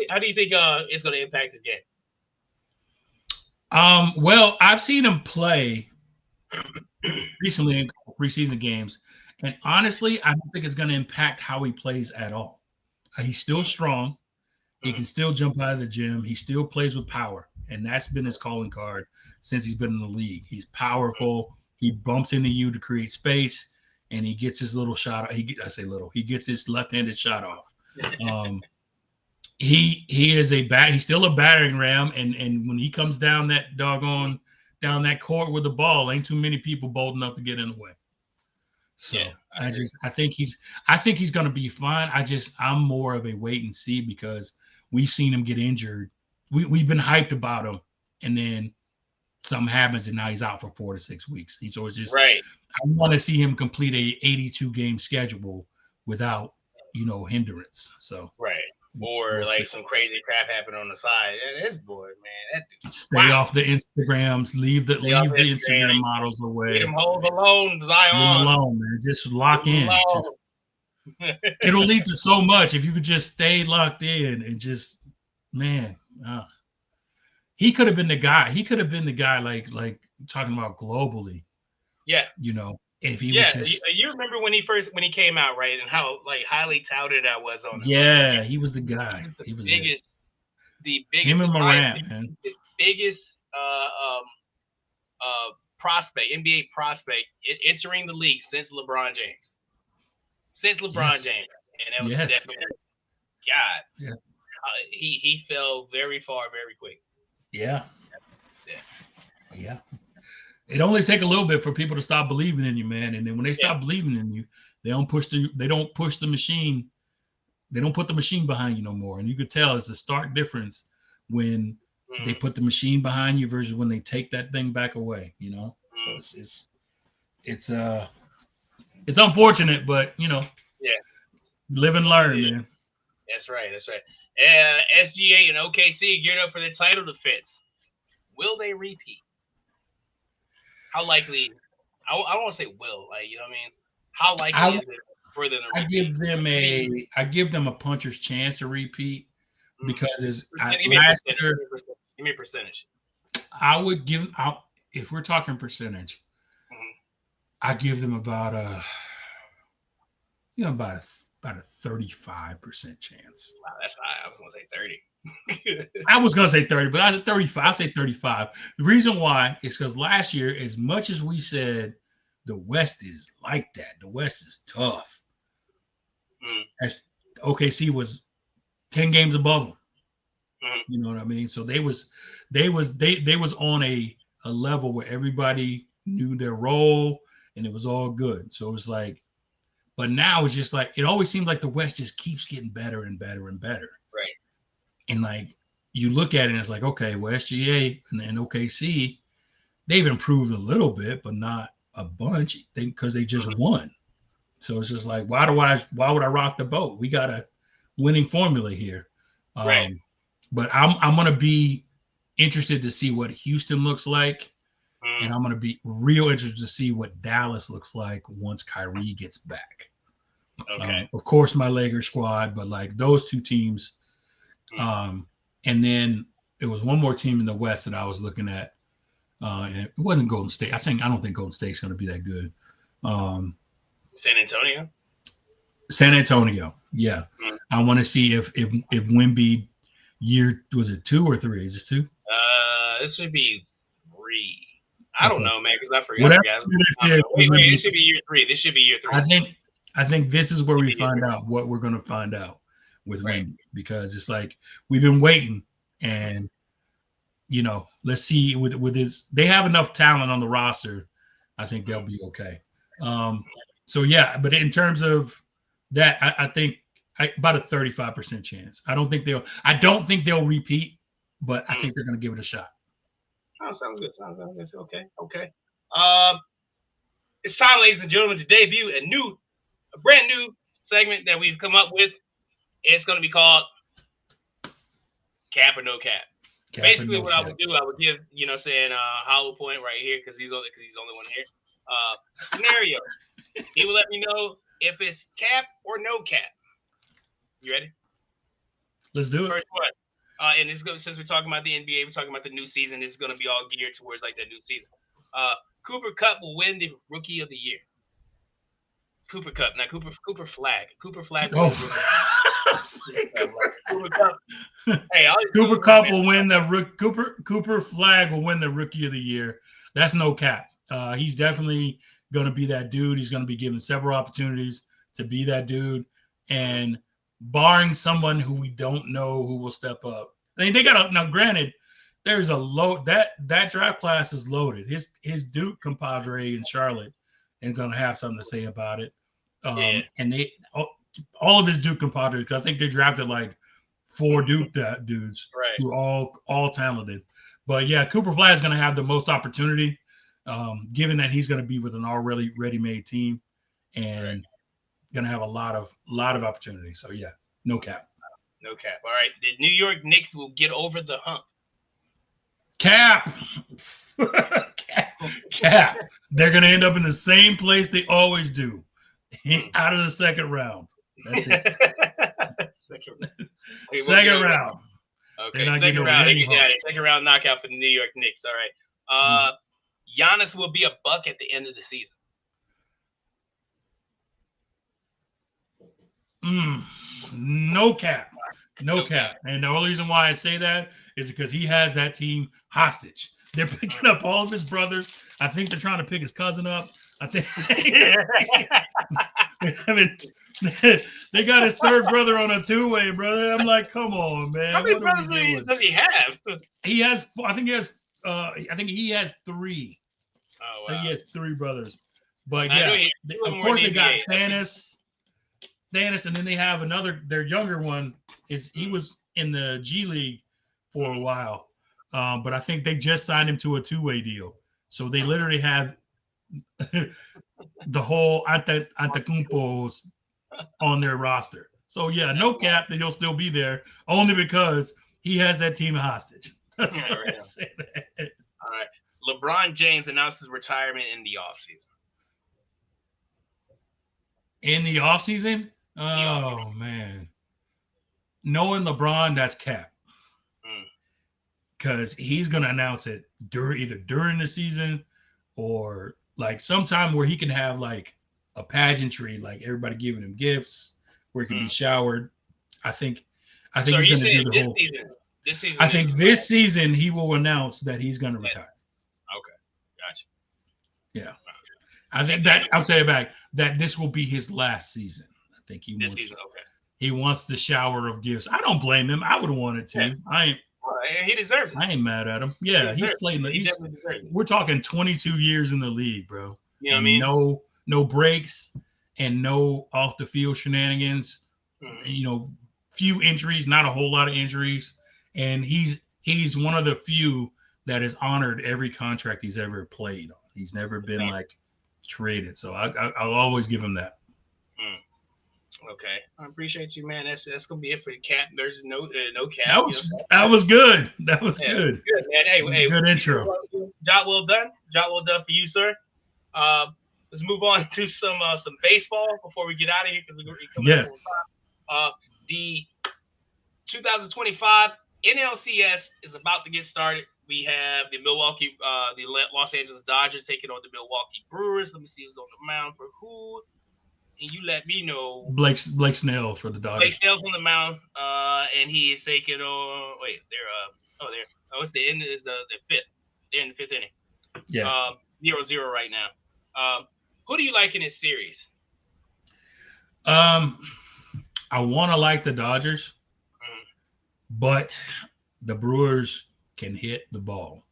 Speaker 1: How do you think it's going to impact his game?
Speaker 2: Well, I've seen him play recently in preseason games, and honestly, I don't think it's going to impact how he plays at all. He's still strong. He can still jump out of the gym. He still plays with power, and that's been his calling card since he's been in the league. He's powerful. He bumps into you to create space, and he gets his little shot. He gets his left-handed shot off. He is he's still a battering ram, and when he comes down that court with the ball, ain't too many people bold enough to get in the way. So I think he's going to be fine. I'm more of a wait and see, because we've seen him get injured. We've been hyped about him, and then something happens, and now he's out for 4 to 6 weeks. He's always just
Speaker 1: right.
Speaker 2: I want to see him complete a 82 game schedule without hindrance. So
Speaker 1: right. Or we'll like some crazy crap happen on the side. This boy, man.
Speaker 2: Stay off the Instagrams. Leave the Instagram models away.
Speaker 1: Leave them hold alone, Zion.
Speaker 2: Leave them alone, man. Just lock in. It'll lead to so much if you could just stay locked in and just, man. he could have been the guy. He could have been the guy, like talking about globally.
Speaker 1: Yeah.
Speaker 2: If he
Speaker 1: yeah,
Speaker 2: would just.
Speaker 1: you remember when he came out, right, and how like highly touted I was on him.
Speaker 2: Yeah, he was the guy. He was
Speaker 1: the biggest.
Speaker 2: Him and Morant, man.
Speaker 1: The biggest prospect, NBA prospect, entering the league since LeBron James. James, and that was definitely God.
Speaker 2: Yeah.
Speaker 1: He fell very far, very quick.
Speaker 2: Yeah. It only take a little bit for people to stop believing in you, man. And then when they stop believing in you, they don't push the machine. They don't put the machine behind you no more. And you could tell it's a stark difference when they put the machine behind you versus when they take that thing back away. So it's unfortunate, but live and learn, man.
Speaker 1: That's right. SGA and OKC geared up for the title defense. Will they repeat? How likely? I don't want to say will, like, you know what I mean? How likely is it for them to repeat?
Speaker 2: I give them a puncher's chance to repeat because
Speaker 1: give me a percentage.
Speaker 2: I would give out, if we're talking percentage, I give them about a 35% chance.
Speaker 1: Wow, that's high. I was gonna say 30.
Speaker 2: I was gonna say 30, but I said 35. I say 35. The reason why is because last year, as much as we said the West is like that, the West is tough. As OKC was 10 games above them. You know what I mean? So they was on a level where everybody knew their role and it was all good. So it was like, but now it's just like, it always seems like the West just keeps getting better and better and better.
Speaker 1: Right.
Speaker 2: And like, you look at it and it's like, okay, well, SGA and OKC, they've improved a little bit, but not a bunch because they just won. So it's just like, why would I rock the boat? We got a winning formula here.
Speaker 1: Right.
Speaker 2: But I'm going to be interested to see what Houston looks like. And I'm going to be real interested to see what Dallas looks like once Kyrie gets back.
Speaker 1: Okay.
Speaker 2: Of course, my Lakers squad, but like those two teams. And then there was one more team in the West that I was looking at. And it wasn't Golden State. I don't think Golden State's going to be that good.
Speaker 1: San Antonio.
Speaker 2: San Antonio. Yeah. I want to see if Wemby year, was it 2 or 3? Is this 2?
Speaker 1: This should be 3. I don't know, man, because I forgot. Wait, it should be year 3. This should be year 3.
Speaker 2: I think this is where we find out what we're going to find out with Wemby, because it's like we've been waiting, and let's see with his. They have enough talent on the roster. I think they'll be okay. So yeah, but in terms of that, I think about a 35% chance. I don't think they'll repeat, but I think they're going to give it a shot.
Speaker 1: Oh, sounds good. Okay. It's time, ladies and gentlemen, to debut a brand new segment that we've come up with. It's going to be called Cap or No Cap. Basically, what I would do, I would give, Hollow Point right here because he's the only one here. A scenario. He will let me know if it's cap or no cap. You ready?
Speaker 2: Let's do it.
Speaker 1: First one. And since we're talking about the NBA, we're talking about the new season. This is going to be all geared towards like the new season. Cooper Kupp will win the Rookie of the Year. Cooper Kupp, not Cooper Flag. Cooper Flag. Cooper Kupp. Hey,
Speaker 2: Cooper Kupp will win Cooper Flag will win the Rookie of the Year. That's no cap. He's definitely going to be that dude. He's going to be given several opportunities to be that dude, and barring someone who we don't know who will step up. I mean, they got now. Granted, there's a load that draft class is loaded. His Duke compadre in Charlotte is going to have something to say about it. And they all of his Duke compadres, because I think they drafted like 4 Duke dudes who are all talented. But yeah, Cooper Flag is going to have the most opportunity, given that he's going to be with an already ready-made team and going to have a lot of opportunities. So yeah, no cap.
Speaker 1: No cap. All right, the New York Knicks will get over the hump.
Speaker 2: Cap. Cap. They're going to end up in the same place they always do, out of the second round. That's it. Second round.
Speaker 1: Okay, second round. Second round knockout for the New York Knicks. All right. Giannis will be a buck at the end of the season.
Speaker 2: No cap. No cap. And the only reason why I say that is because he has that team hostage. They're picking up all of his brothers. I think they're trying to pick his cousin up. I think they got his third brother on a two-way, brother. I'm like, come on, man.
Speaker 1: How many brothers does he have?
Speaker 2: He has, I think he has three.
Speaker 1: Oh, wow.
Speaker 2: I think he has three brothers. But yeah, of course they got Thanos, and then they have another. Their younger one he was in the G League for a while, but I think they just signed him to a two-way deal. So they literally have the whole Antetokounmpos on their roster. So yeah, no cap that he'll still be there only because he has that team hostage. That's what I say that.
Speaker 1: All right. LeBron James announces retirement in the offseason.
Speaker 2: In the offseason? Oh, man. Knowing LeBron, that's cap. Because he's going to announce it either during the season or like sometime where he can have like a pageantry, like everybody giving him gifts, where he can be showered. I think he's going to do the whole.
Speaker 1: This season.
Speaker 2: I think this season he will announce that he's going to retire.
Speaker 1: Okay, gotcha.
Speaker 2: Yeah, I think that I'll tell you back that this will be his last season. I think he wants the shower of gifts. I don't blame him. I would have wanted to.
Speaker 1: Yeah. He deserves it.
Speaker 2: I ain't mad at him. Yeah, he's playing. We're talking 22 years in the league, bro.
Speaker 1: You know what I mean?
Speaker 2: No breaks and no off the field shenanigans. You know, few injuries, not a whole lot of injuries, and he's one of the few that has honored every contract he's ever played on. He's never been like traded, so I'll always give him that.
Speaker 1: Okay, I appreciate you, man. That's gonna be it for the cap. There's no cap.
Speaker 2: That was good. That was good.
Speaker 1: Good, man. Hey,
Speaker 2: good intro.
Speaker 1: Job well done. Job well done for you, sir. Let's move on to some baseball before we get out of here because we're coming up. The 2025 NLCS is about to get started. We have the Los Angeles Dodgers taking on the Milwaukee Brewers. Let me see who's on the mound for who. And you let me know.
Speaker 2: Blake Snell for the Dodgers.
Speaker 1: Blake Snell's on the mound, and he is taking on. Wait, it's the end. Is the fifth. They're in the fifth inning.
Speaker 2: Yeah.
Speaker 1: 0-0 right now. Who do you like in this series?
Speaker 2: I want to like the Dodgers, but the Brewers can hit the ball,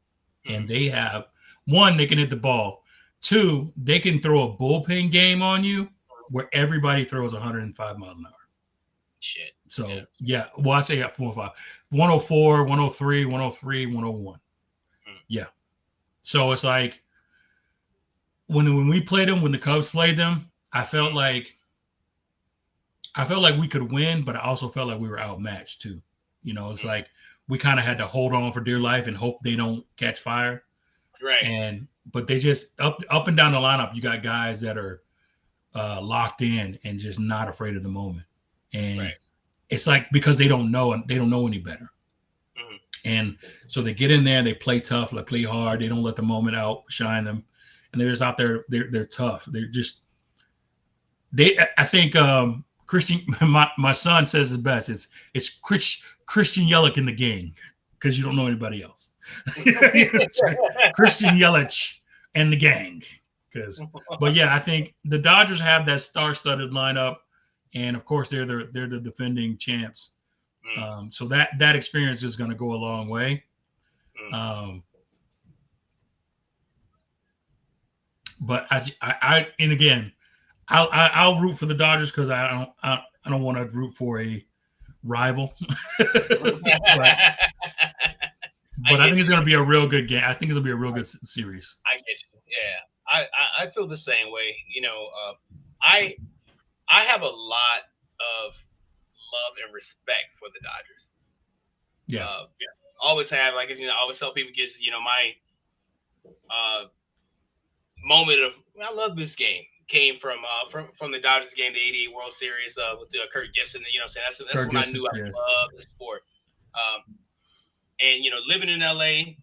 Speaker 2: and they have one. They can hit the ball. Two, they can throw a bullpen game on you where everybody throws 105 miles an hour.
Speaker 1: Shit.
Speaker 2: So, well, I say 4 or 5. 104, 103, 103, 101. Yeah. So it's like when we played them, when the Cubs played them, I felt like we could win, but I also felt like we were outmatched too. You know, it's like we kind of had to hold on for dear life and hope they don't catch fire.
Speaker 1: Right.
Speaker 2: But they just up and down the lineup, you got guys that are locked in and just not afraid of the moment. And it's like because they don't know any better. And so they get in there, they play tough, they play hard, they don't let the moment outshine them. And they're just out there, they're tough. I think Christian, my son says it best. It's Christian Yelich in the gang because you don't know anybody else. Christian Yelich and the gang. But yeah, I think the Dodgers have that star-studded lineup, and of course they're the defending champs. So that experience is going to go a long way. But and again, I'll root for the Dodgers because I don't want to root for a rival. But I think it's going to be a real good game. I think it's going to be a real good series.
Speaker 1: I get you. Yeah, I feel the same way. You know, I have a lot of love and respect for the Dodgers.
Speaker 2: Yeah.
Speaker 1: Always have. Like, I always tell people, my moment of I love this game came from the Dodgers game, the '88 World Series with Kirk Gibson. You know what I'm saying? That's when I knew I loved the sport. And living in LA,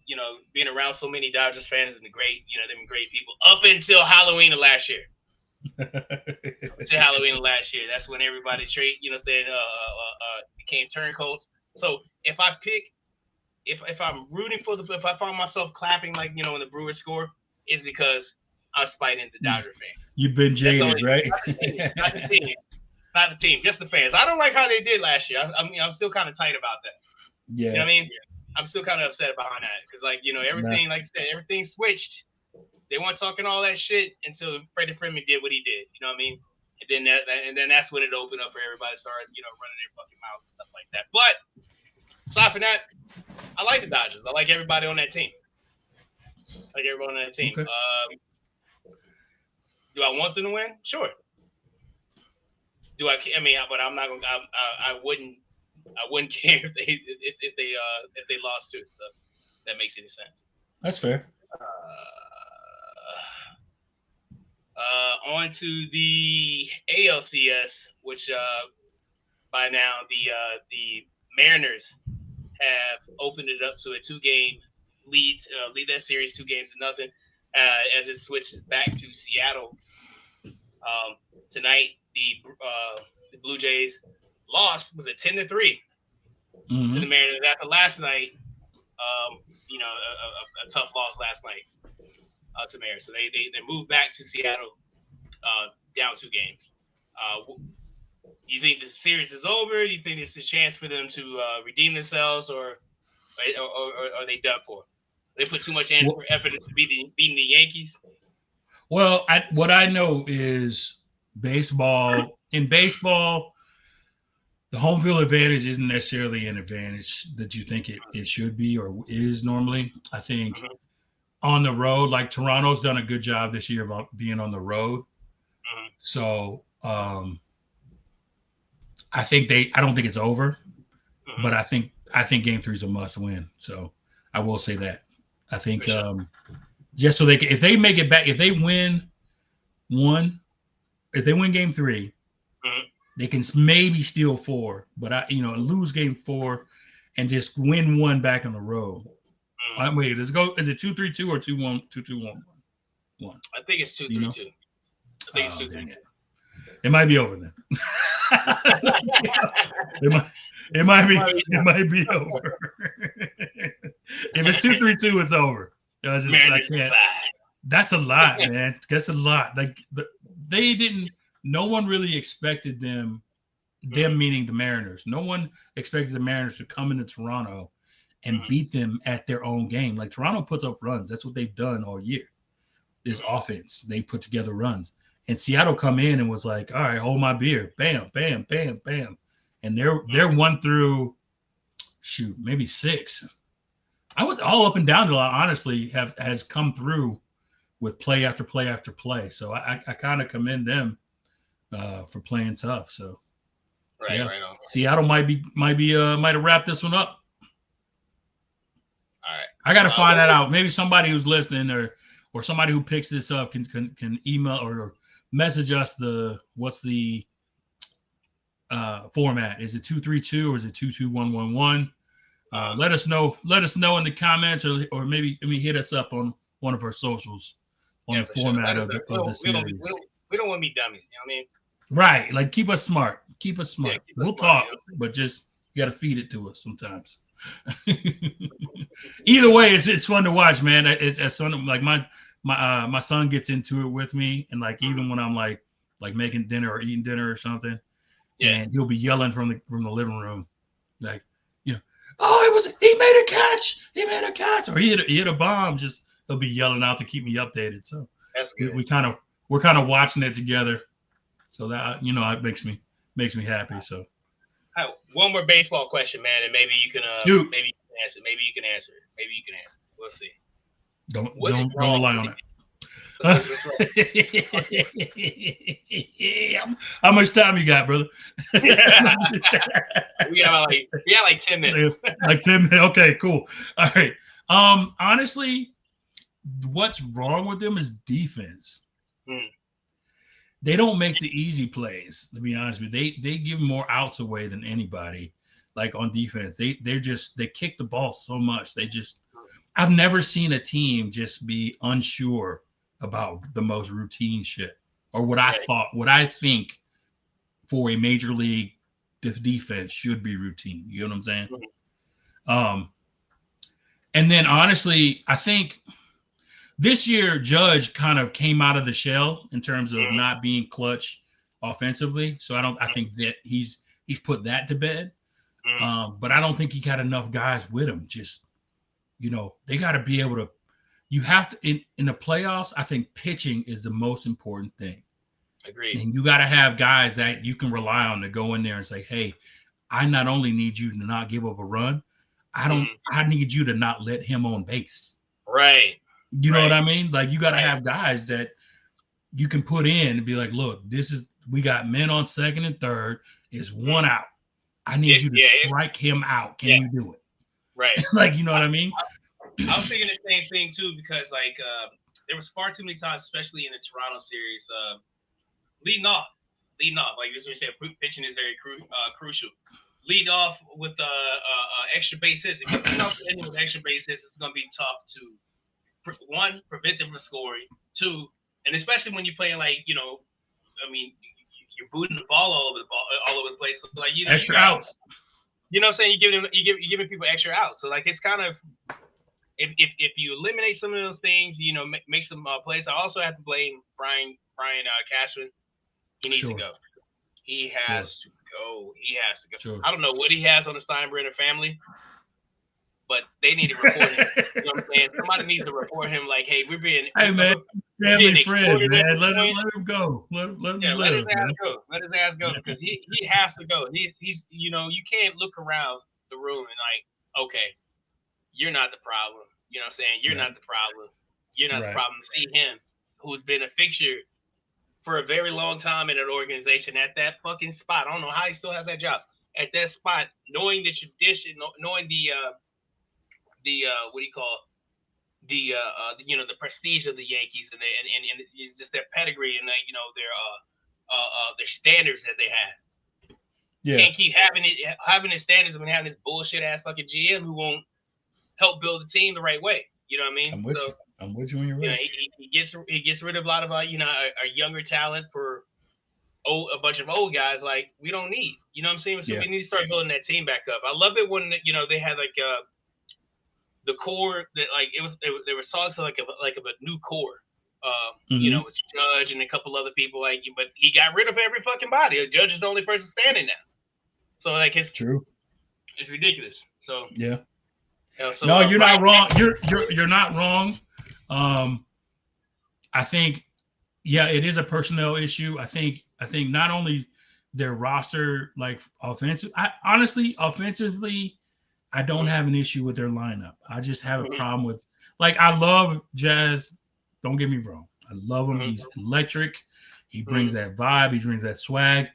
Speaker 1: being around so many Dodgers fans and they've been great people up until Halloween of last year. Until Halloween of last year, that's when everybody became turncoats. So if I'm rooting if I find myself clapping when the Brewers score, it's because I'm spiting the Dodger fan.
Speaker 2: You've been jaded, right?
Speaker 1: Not the team, just the fans. I don't like how they did last year. I'm still kind of tight about that.
Speaker 2: Yeah.
Speaker 1: You know what I mean? I'm still kind of upset behind that because, everything, like I said, everything switched. They weren't talking all that shit until Freddie Freeman did what he did. You know what I mean? And then that's when it opened up for everybody to start, running their fucking mouths and stuff like that. But aside from that, I like the Dodgers. I like everybody on that team. Okay. Do I want them to win? Sure. Do I? I mean, but I'm not gonna. I wouldn't care if they lost to it. So if that makes any sense.
Speaker 2: That's fair.
Speaker 1: On to the ALCS, which by now the Mariners have opened it up to a 2-game lead that series 2-0, as it switches back to Seattle. Tonight, the Blue Jays loss was a 10-3 to the Mariners after last night. A tough loss last night to Mariners. So they moved back to Seattle down 2 games. You think the series is over? Do you think it's a chance for them to redeem themselves, or are they done for? They put too much effort into beating the Yankees.
Speaker 2: Well, what I know is baseball. In baseball, the home field advantage isn't necessarily an advantage that you think it should be or is normally. I think on the road, like Toronto's done a good job this year of being on the road. So I don't think it's over, but I think Game 3 is a must win. So I will say that. I think just so if they make it back, if they win Game 3, they can maybe steal 4, but lose Game 4 and just win 1 back on the road. Wait, let's go. Is it 2-3-2 or 2-1, 2-2-1?
Speaker 1: I think it's 2-3-2. I think it's 2-3-2.
Speaker 2: It might be over then. It might be over. If it's 2-3-2, it's over. I can't. That's a lot, man. That's a lot. Like they didn't. No one really expected them meaning the Mariners. No one expected the Mariners to come into Toronto and beat them at their own game. Like Toronto puts up runs. That's what they've done all year. This offense, they put together runs. And Seattle come in and was like, all right, hold my beer. Bam, bam, bam, bam. And they're 1 through, maybe 6. I would all up and down the line, honestly, has come through with play after play after play. So I kind of commend them for playing tough. So
Speaker 1: right on.
Speaker 2: Seattle might have wrapped this one up.
Speaker 1: All right.
Speaker 2: I got to find that out. Maybe somebody who's listening or somebody who picks this up can email or message us what's the format. Is it 2-3-2 or is it 2-2-1-1-1? Let us know in the comments or maybe hit us up on one of our socials on the format of the series.
Speaker 1: We don't want to be dummies, you know what I mean?
Speaker 2: Right. Like keep us smart.
Speaker 1: Yeah,
Speaker 2: we'll talk, but just you got to feed it to us sometimes. Either way, it's fun to watch, man. It's fun. Like my son gets into it with me, and like even when I'm like making dinner or eating dinner or something, and he'll be yelling from the living room, like, oh, he made a catch, or he hit a bomb. Just he'll be yelling out to keep me updated. So
Speaker 1: that's good.
Speaker 2: We're kind of watching it together. So that it makes me happy. So
Speaker 1: one more baseball question, man, and maybe you can maybe you can answer. Maybe you can answer it. We'll see.
Speaker 2: Don't rely on it. How much time you got, brother?
Speaker 1: we got like 10 minutes.
Speaker 2: Like 10 minutes. Okay, cool. All right. Honestly, what's wrong with them is defense. They don't make the easy plays, to be honest with you. They give more outs away than anybody. like on defense. They kick the ball so much. I've never seen a team just be unsure about the most routine shit or what I think for a major league defense should be routine. You know what I'm saying? And then honestly, I think this year Judge kind of came out of the shell in terms of not being clutch offensively. So I think that he's put that to bed. But I don't think he got enough guys with him. Just, they got to be able to. You have to in the playoffs. I think pitching is the most important thing.
Speaker 1: Agreed.
Speaker 2: And you got to have guys that you can rely on to go in there and say, "Hey, I not only need you to not give up a run, I need you to not let him on base."
Speaker 1: Right.
Speaker 2: You know what I mean? Like you got to have guys that you can put in and be like, "Look, we got men on second and third. It's one out. I need you to strike him out. Can you do it?"
Speaker 1: Right.
Speaker 2: Like, you know what I mean?
Speaker 1: I was thinking the same thing too, because like there was far too many times, especially in the Toronto series, leading off. Like this, we said, pitching is very crucial. Lead off with extra base hits. If you lead off with extra base hits, it's going to be tough to one, prevent them from scoring. Two, and especially when you're playing like you're booting the ball all over the place. So like
Speaker 2: extra outs.
Speaker 1: You know what I'm saying? You're giving people extra outs. So like it's kind of if you eliminate some of those things, make some plays. I also have to blame Brian Cashman. He needs to go. He has to go. He has to go.
Speaker 2: Sure.
Speaker 1: I don't know what he has on the Steinbrenner family, but they need to report him. You know what I'm saying? Somebody needs to report him like, hey, we're being
Speaker 2: family friend, man. Let him go. Let him live.
Speaker 1: Let his ass go. Let his ass go because he has to go. He's you can't look around the room and like, okay, you're not the problem. You know what I'm saying? You're not the problem. You're not the problem. See him, who's been a fixture for a very long time in an organization at that fucking spot. I don't know how he still has that job at that spot, knowing the tradition, knowing the what do you call the prestige of the Yankees and just their pedigree and their standards that they have. Yeah. Can't keep having his standards and having this bullshit ass fucking GM who won't help build the team the right way. You know what I mean?
Speaker 2: I'm with you when you're right.
Speaker 1: He gets rid of a lot of a younger talent for a bunch of old guys like we don't need. You know what I'm saying? So we need to start building that team back up. I love it when they had like the core that like there was talks of like a new core. With Judge and a couple other people but he got rid of every fucking body. Judge is the only person standing now. So like it's true. It's ridiculous. So
Speaker 2: yeah. No, you're not wrong. You're not wrong. I think, it is a personnel issue. I think not only their roster, like offensively, I don't have an issue with their lineup. I just have a problem with, I love Jazz. Don't get me wrong. I love him. He's electric. He brings that vibe. He brings that swag.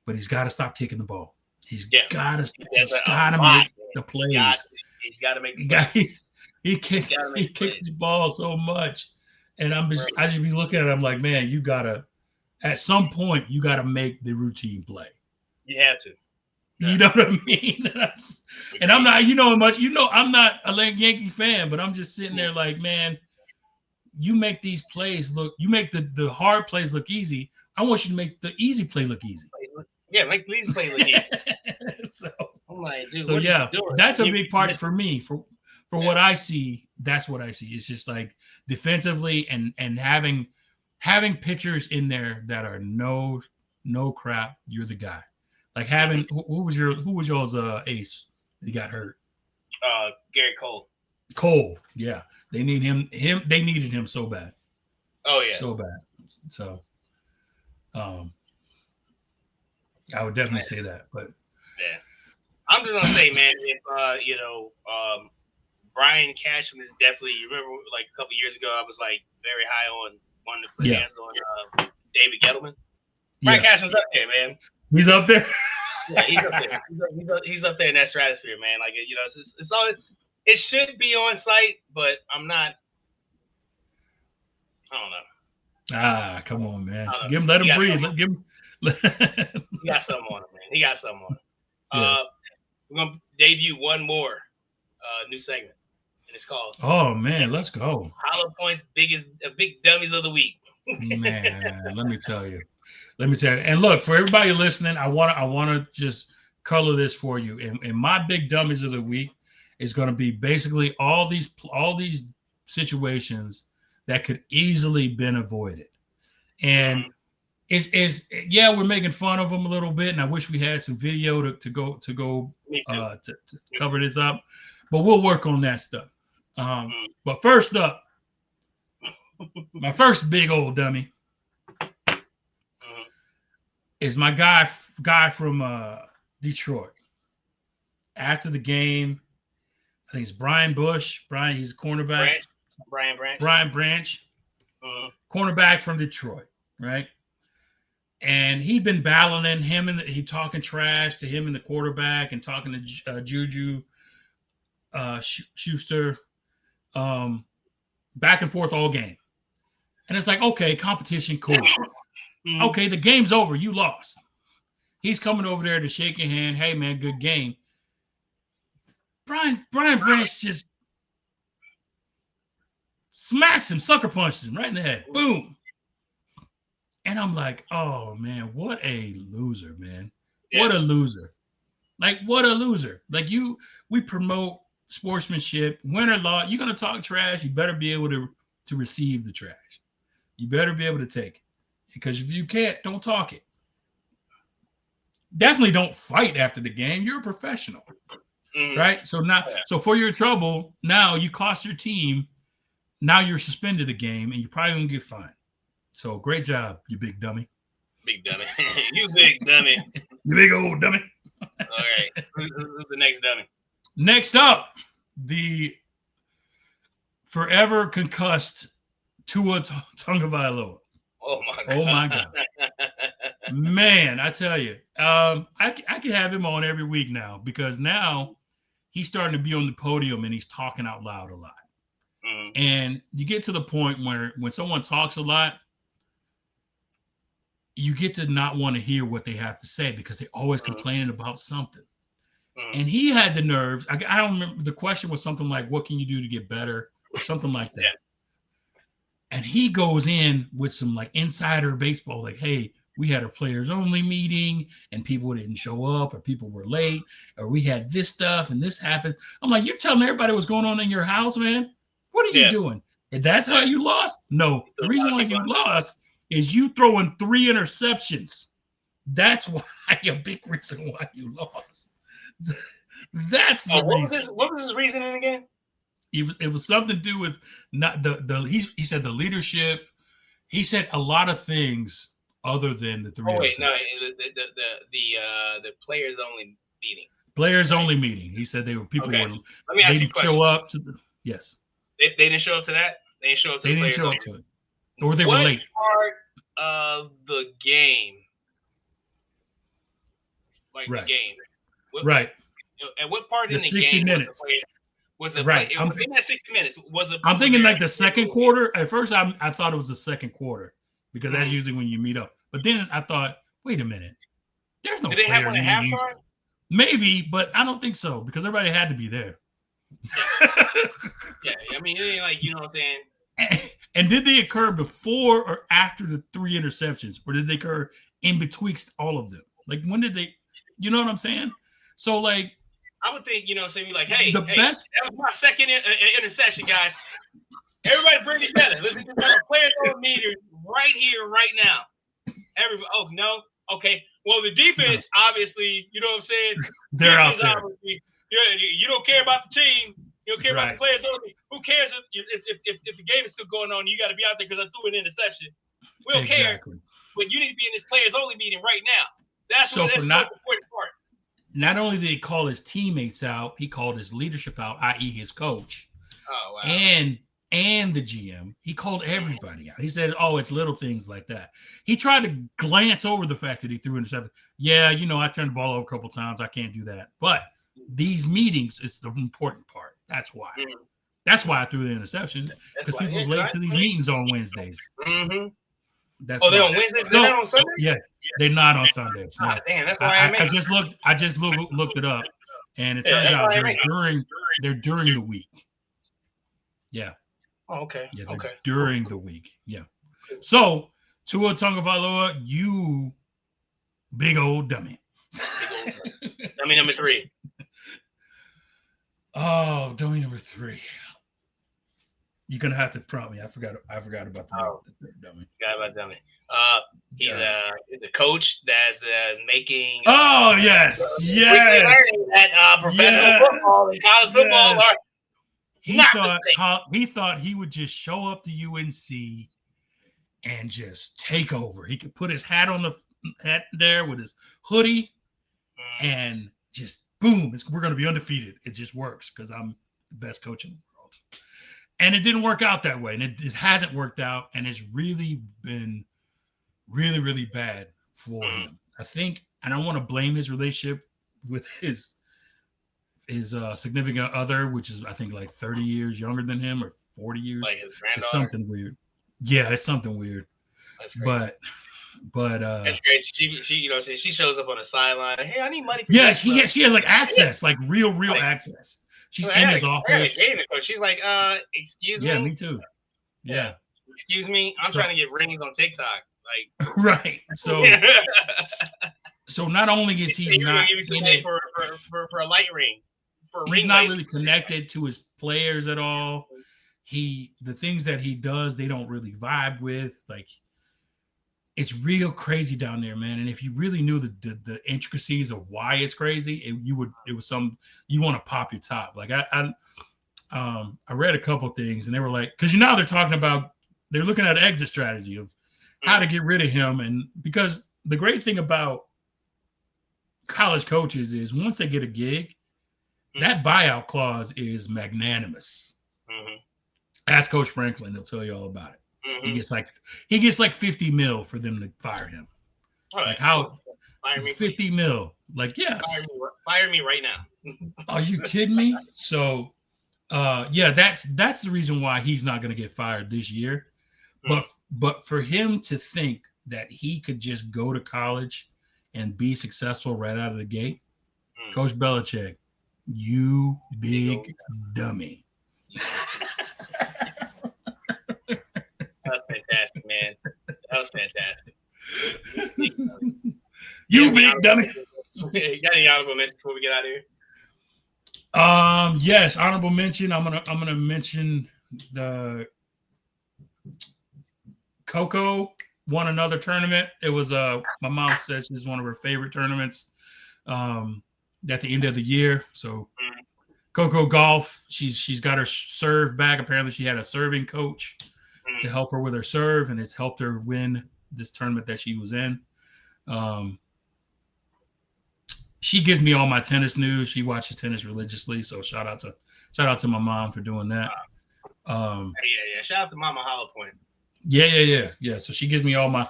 Speaker 2: But he's got to stop kicking the ball. He's got to make the plays.
Speaker 1: He's got to make the plays.
Speaker 2: He kicks the ball so much. And I just be looking at him like, man, you got to, at some point, you got to make the routine play.
Speaker 1: You have to.
Speaker 2: Yeah. You know what I mean? And I'm not, I'm not a Yankee fan, but I'm just sitting there like, man, you make these plays you make the hard plays look easy. I want you to make the easy play look easy.
Speaker 1: Yeah, make the easy play look easy.
Speaker 2: I'm like, dude, that's a big part for me. For what I see, that's what I see. It's just like defensively and having pitchers in there that are no crap. You're the guy. Like having who was y'all's ace? He got hurt.
Speaker 1: Gary Cole.
Speaker 2: Cole, yeah. They need him. They needed him so bad.
Speaker 1: Oh yeah,
Speaker 2: so bad. So, I would definitely say that. But
Speaker 1: yeah, I'm just gonna say, man, if Brian Cashman is definitely. You remember, like a couple years ago, I was like very high on wanting to put hands on David Gettleman. Brian Cashman's up there, man.
Speaker 2: He's up there.
Speaker 1: Yeah, he's up there. He's up there in that stratosphere, man. Like it's all. It should be on site, but I'm not. I don't know.
Speaker 2: Come on, man. Let him breathe. Give him.
Speaker 1: He got something on him, man. He got something on him. we're gonna debut one more new segment, and it's called
Speaker 2: Oh man, let's go.
Speaker 1: Hollow Point's big dummies of the week.
Speaker 2: Man, let me tell you. Let me tell you. And look, for everybody listening, I wanna just color this for you. And my big dummies of the week is going to be basically all these situations that could easily been avoided. And is yeah, we're making fun of them a little bit, and I wish we had some video to cover this up, but we'll work on that stuff. But first up, my first big old dummy is my guy from Detroit. After the game, I think it's Brian Bush. Brian, he's a cornerback. Brian Branch, cornerback from Detroit, right? And he'd been battling him, and he talking trash to him and the quarterback, and talking to Juju Schuster, back and forth all game. And it's like, okay, competition, cool. Okay, the game's over. You lost. He's coming over there to shake your hand. Hey, man, good game. Brian Branch just smacks him, sucker punches him right in the head. Boom. And I'm like, oh, man, what a loser, man. Yeah. What a loser. Like, what a loser. Like, we promote sportsmanship. Win or loss, you're going to talk trash. You better be able to receive the trash. You better be able to take it. Because if you can't, don't talk it. Definitely don't fight after the game. You're a professional. Right? So for your trouble, now you cost your team. Now you're suspended a game, and you're probably going to get fined. So great job, you big dummy.
Speaker 1: Big dummy. You big dummy.
Speaker 2: You big old dummy.
Speaker 1: All right. Who's the next dummy?
Speaker 2: Next up, the forever concussed Tua Tagovailoa.
Speaker 1: Oh my God.
Speaker 2: Oh my God. Man, I tell you, I can have him on every week now, because now he's starting to be on the podium and he's talking out loud a lot. And you get to the point where when someone talks a lot, you get to not want to hear what they have to say, because they're always complaining about something. And he had the nerves. I don't remember. The question was something like, what can you do to get better? Or something like that. Yeah. And he goes in with some like insider baseball, like, hey, we had a players only meeting and people didn't show up, or people were late, or we had this stuff and this happened. I'm like, you're telling everybody what's going on in your house, man? What are you doing? And that's how you lost? No, the reason why you lost is you throwing 3 interceptions. That's why, a big reason why you lost. That's the reason.
Speaker 1: What was his reasoning again?
Speaker 2: It was something to do with not he said the leadership. He said a lot of things other than the 3 interceptions.
Speaker 1: No, the players only meeting.
Speaker 2: Players only meeting. He said they were people were.
Speaker 1: Let me ask you a question.
Speaker 2: Show up to the yes.
Speaker 1: They didn't show up to that. They didn't show up to. They didn't show up to it,
Speaker 2: or they were late.
Speaker 1: What part of the game, like the game,
Speaker 2: right?
Speaker 1: And what part in the
Speaker 2: 60
Speaker 1: game
Speaker 2: minutes
Speaker 1: was it?
Speaker 2: Right.
Speaker 1: In that 60 minutes, was it?
Speaker 2: I'm thinking like the second quarter. At first, I thought it was the second quarter, because that's usually when you meet up. But then I thought, wait a minute, there's no. Did they have one at halftime? Maybe, but I don't think so, because everybody had to be there.
Speaker 1: Yeah, I mean, it ain't like, you know what I'm saying.
Speaker 2: And did they occur before or after the 3 interceptions, or did they occur in betwixt all of them? Like, when did they? You know what I'm saying? So, like,
Speaker 1: I would think, saying like, hey, that was my second interception, guys. Everybody bring it together. Let's get the players on meter right here, right now. Everybody. Oh no. Okay. Well, the defense, obviously, you know what I'm saying.
Speaker 2: They're out there.
Speaker 1: You don't care about the team. You don't care about the players on me. Who cares if the game is still going on? You got to be out there because I threw an interception. We don't care. But you need to be in this players only meeting right now. That's the important part.
Speaker 2: Not only did he call his teammates out, he called his leadership out, i.e. his coach.
Speaker 1: Oh, wow.
Speaker 2: And the GM. He called everybody out. He said, oh, it's little things like that. He tried to glance over the fact that he threw interception. Yeah, I turned the ball over a couple times. I can't do that. But these meetings is the important part. That's why. That's why I threw the interception, because people was late to these meetings on Wednesdays. That's
Speaker 1: they're on Wednesdays? They're not on Sundays?
Speaker 2: Yeah, they're not on Sundays. No.
Speaker 1: Damn, that's why
Speaker 2: I just looked it up, And it turns out they're during the week. Yeah.
Speaker 1: Oh, okay.
Speaker 2: Yeah, they're during the week. Yeah. So, Tua Tagovailoa, you big old dummy.
Speaker 1: Dummy number 3.
Speaker 2: Oh, dummy number 3. You're gonna have to prompt me. I forgot about the third dummy.
Speaker 1: Forgot about dummy. He's a coach that's making.
Speaker 2: Oh yes.
Speaker 1: That professional football and college football are.
Speaker 2: He thought he would just show up to UNC and just take over. He could put his hat on the hat there with his hoodie and just boom, we're going to be undefeated. It just works because I'm the best coach in the world. And it didn't work out that way. And it hasn't worked out. And it's really been really, really bad for him. I think, and I want to blame his relationship with his significant other, which is I think like 30 years younger than him or 40 years.
Speaker 1: Like his granddaughter.
Speaker 2: It's something weird. Yeah, it's something weird.
Speaker 1: That's crazy.
Speaker 2: But
Speaker 1: that's great. She shows up on the sideline. Hey, I need money.
Speaker 2: She has like access, like real access. She's in his office.
Speaker 1: She's like, excuse me.
Speaker 2: Yeah, me too. Yeah.
Speaker 1: Excuse me. I'm trying to get rings on TikTok. Like
Speaker 2: right. So so not only is he not in it
Speaker 1: for a light ring.
Speaker 2: He's not really connected to his players at all. The things that he does, they don't really vibe with. Like, it's real crazy down there, man. And if you really knew the intricacies of why it's crazy, you want to pop your top. Like I read a couple things and they were like, because they're talking about, they're looking at an exit strategy of how to get rid of him. And because the great thing about college coaches is once they get a gig, that buyout clause is magnanimous. Ask Coach Franklin; he'll tell you all about it. He gets like 50 mil for them to fire him. Right. Like how?
Speaker 1: Fire me,
Speaker 2: 50 mil? Like yes.
Speaker 1: Fire me right now.
Speaker 2: Are you kidding me? So, that's the reason why he's not going to get fired this year. But for him to think that he could just go to college and be successful right out of the gate, Coach Belichick, you big dummy.
Speaker 1: That was fantastic, man. That was fantastic.
Speaker 2: You big dummy.
Speaker 1: You got any honorable mentions before we get out of here?
Speaker 2: Yes, honorable mention. I'm gonna mention the Coco won another tournament. It was my mom says it's one of her favorite tournaments at the end of the year. So Coco Golf, she's got her serve back. Apparently she had a serving coach to help her with her serve, and it's helped her win this tournament that she was in. She gives me all my tennis news. She watches tennis religiously, so shout out to my mom for doing that.
Speaker 1: Yeah. Shout out to Mama Hollow Point.
Speaker 2: Yeah. So she gives me all my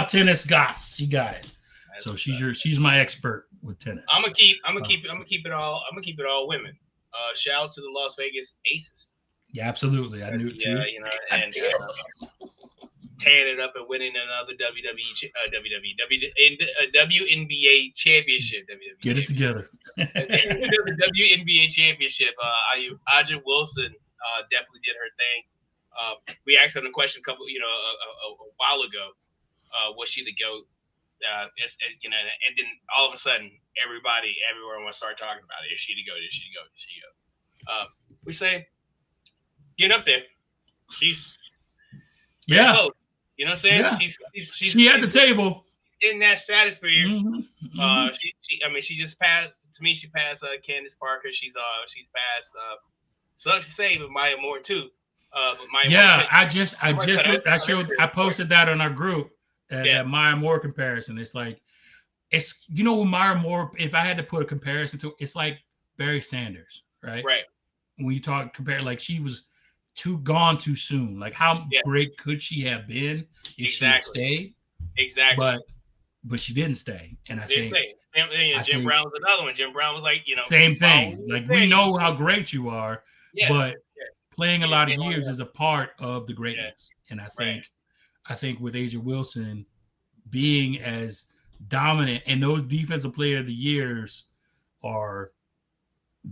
Speaker 2: tennis goss. She got it. So she's my expert with tennis.
Speaker 1: I'm gonna keep it all women. Shout out to the Las Vegas Aces.
Speaker 2: Yeah, absolutely. I knew it too.
Speaker 1: And tearing it up and winning another WNBA championship.
Speaker 2: Get it together.
Speaker 1: The WNBA championship. Aja Wilson definitely did her thing. We asked her the question a while ago. Was she the GOAT? And then all of a sudden, everyone wants to start talking about it. Is she the GOAT? Is she the GOAT? Is she the GOAT? We say, get up there. She's close. You know what I'm saying?
Speaker 2: Yeah. She's at the table
Speaker 1: in that stratosphere. She just passed. To me, she passed Candace Parker. She's passed. So she say, but Maya Moore too. But Maya Moore, I posted that on our group. That Maya Moore comparison. It's like, Maya Moore, if I had to put a comparison to, it's like Barry Sanders, right? Right.
Speaker 2: When you compare, like she was gone too soon. Like how great could she have been if she had stayed?
Speaker 1: Exactly.
Speaker 2: But she didn't stay. And I think
Speaker 1: Jim Brown was another one. Jim Brown was like,
Speaker 2: same thing. Like we know how great you are, but playing a lot of years is a part of the greatness. And I think with Asia Wilson being as dominant, and those defensive player of the years are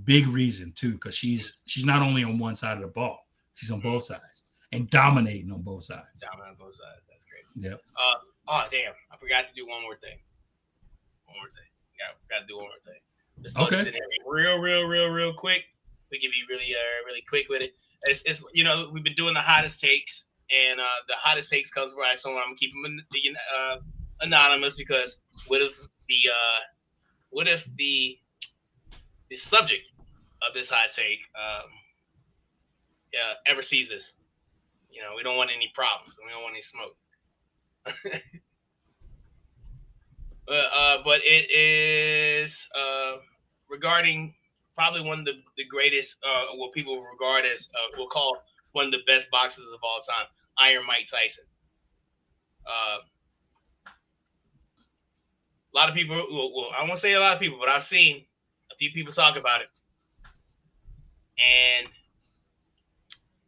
Speaker 2: Big reason too, because she's not only on one side of the ball, she's on both sides and dominating on both sides.
Speaker 1: Dominating on both sides. That's great.
Speaker 2: Yep.
Speaker 1: Oh damn! I forgot to do one more thing. Yeah, got to do one more thing. Let's throw this in here real quick. We can be really quick with it. It's we've been doing the hottest takes, and the hottest takes comes right. So I'm keeping them anonymous because what if the subject of this hot take ever sees this? We don't want any problems. We don't want any smoke. But it is regarding probably one of the greatest, what people regard as, we'll call one of the best boxers of all time, Iron Mike Tyson. A lot of people, well, I won't say a lot of people, but I've seen a few people talk about it. And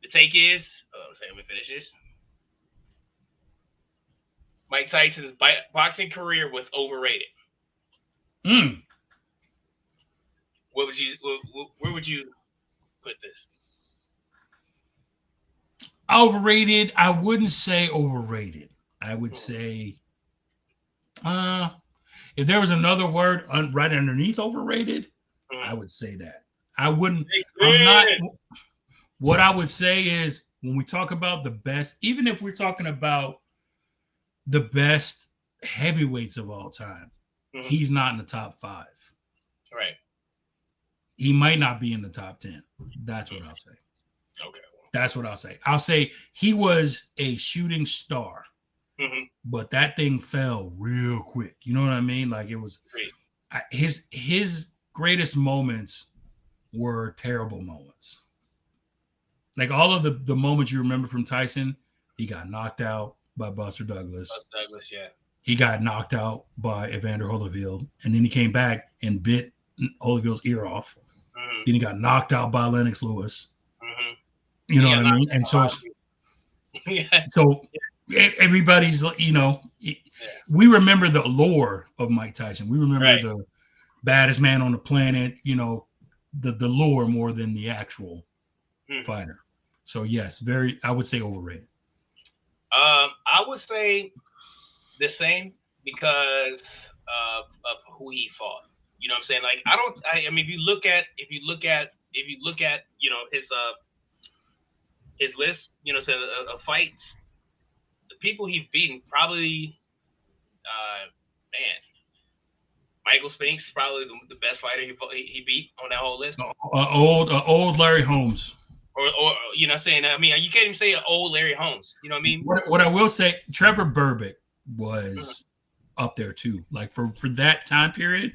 Speaker 1: the take is, let me finish this. Mike Tyson's boxing career was overrated. Where would you put this?
Speaker 2: Overrated. I wouldn't say overrated. I would say, if there was another word right underneath overrated, I would say that. I wouldn't. I'm not. What I would say is when we talk about the best, even if we're talking about the best heavyweights of all time, he's not in the top 5.
Speaker 1: Right.
Speaker 2: He might not be in the top 10. That's what I'll say.
Speaker 1: Okay.
Speaker 2: That's what I'll say. I'll say he was a shooting star, but that thing fell real quick. You know what I mean? Like it was his greatest moments were terrible moments. Like all of the moments you remember from Tyson, he got knocked out by Buster Douglas.
Speaker 1: Yeah.
Speaker 2: He got knocked out by Evander Holyfield, and then he came back and bit Holyfield's ear off. Then he got knocked out by Lennox Lewis. You know what I mean? And so everybody's, we remember the lore of Mike Tyson. We remember the baddest man on the planet, the lore more than the actual fighter. So yes, I would say overrated.
Speaker 1: I would say the same because of who he fought. You know what I'm saying? Like I mean, if you look at his list, of fights, the people he's beaten probably, Michael Spinks probably the best fighter he beat on that whole list.
Speaker 2: Old Larry Holmes.
Speaker 1: Or you know what I'm saying? I mean, you can't even say an old Larry Holmes. You know what I mean?
Speaker 2: What I will say, Trevor Berbick was up there too. Like for that time period,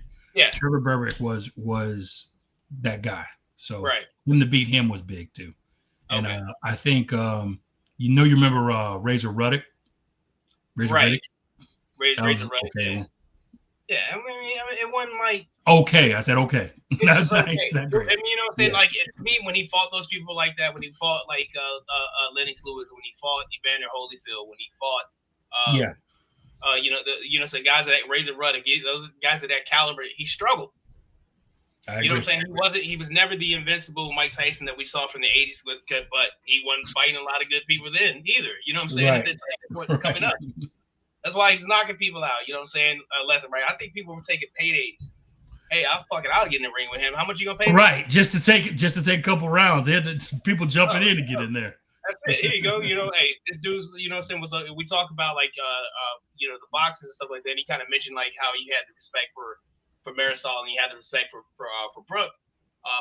Speaker 2: Trevor Berbick was that guy. So him to beat him was big too. And I think you remember Razor Ruddock? Razor Ruddock?
Speaker 1: Razor Ruddock. Okay. Yeah, I mean, it wasn't like
Speaker 2: okay. I said okay. That's
Speaker 1: okay.
Speaker 2: Nice. That's great.
Speaker 1: I mean, you know what I'm saying? Like to me, when he fought those people like that, when he fought like Lennox Lewis, when he fought Evander Holyfield, when he fought so guys like Razor Ruddock, those guys of that caliber, he struggled. You know what I'm saying? He was never the invincible Mike Tyson that we saw from the 80s, but he wasn't fighting a lot of good people then either. You know what I'm saying? Coming up. That's why he's knocking people out. You know what I'm saying? Left and right. I think people were taking paydays. Hey, I'll get in the ring with him. How much you gonna pay me?
Speaker 2: Right, just to take a couple rounds. They had people jumping in to get in there.
Speaker 1: That's it. Here you go. Hey, this dude's, you know what I'm saying, we talk about like the boxes and stuff like that. He kind of mentioned like how he had the respect for Marisol and he had the respect for Brooke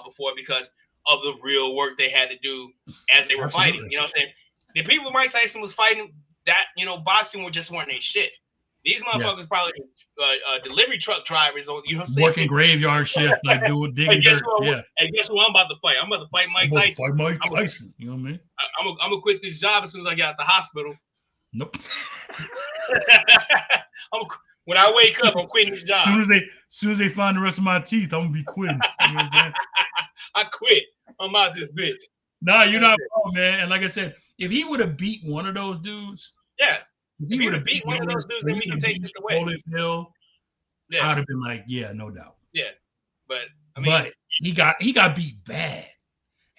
Speaker 1: before because of the real work they had to do as they were fighting. You know what I'm saying? The people Mike Tyson was fighting, that boxing just weren't a shit. These motherfuckers probably delivery truck drivers, or
Speaker 2: working graveyard shift, like digging dirt.
Speaker 1: And guess who I'm about to fight? I'm about to fight Mike Tyson.
Speaker 2: You know what I mean?
Speaker 1: I'm gonna quit this job as soon as I get out the hospital.
Speaker 2: Nope.
Speaker 1: When I wake up, I'm quitting this job.
Speaker 2: As soon as they find the rest of my teeth, I'm gonna be quitting. You know what I'm saying?
Speaker 1: I quit. I'm out this bitch.
Speaker 2: Nah, you're not wrong, man. And like I said, if he would have beat one of those dudes,
Speaker 1: if he would have beat one of those dudes, then we can take this away.
Speaker 2: Holyfield, I'd have been like, no doubt.
Speaker 1: Yeah, but I mean,
Speaker 2: but he got beat bad.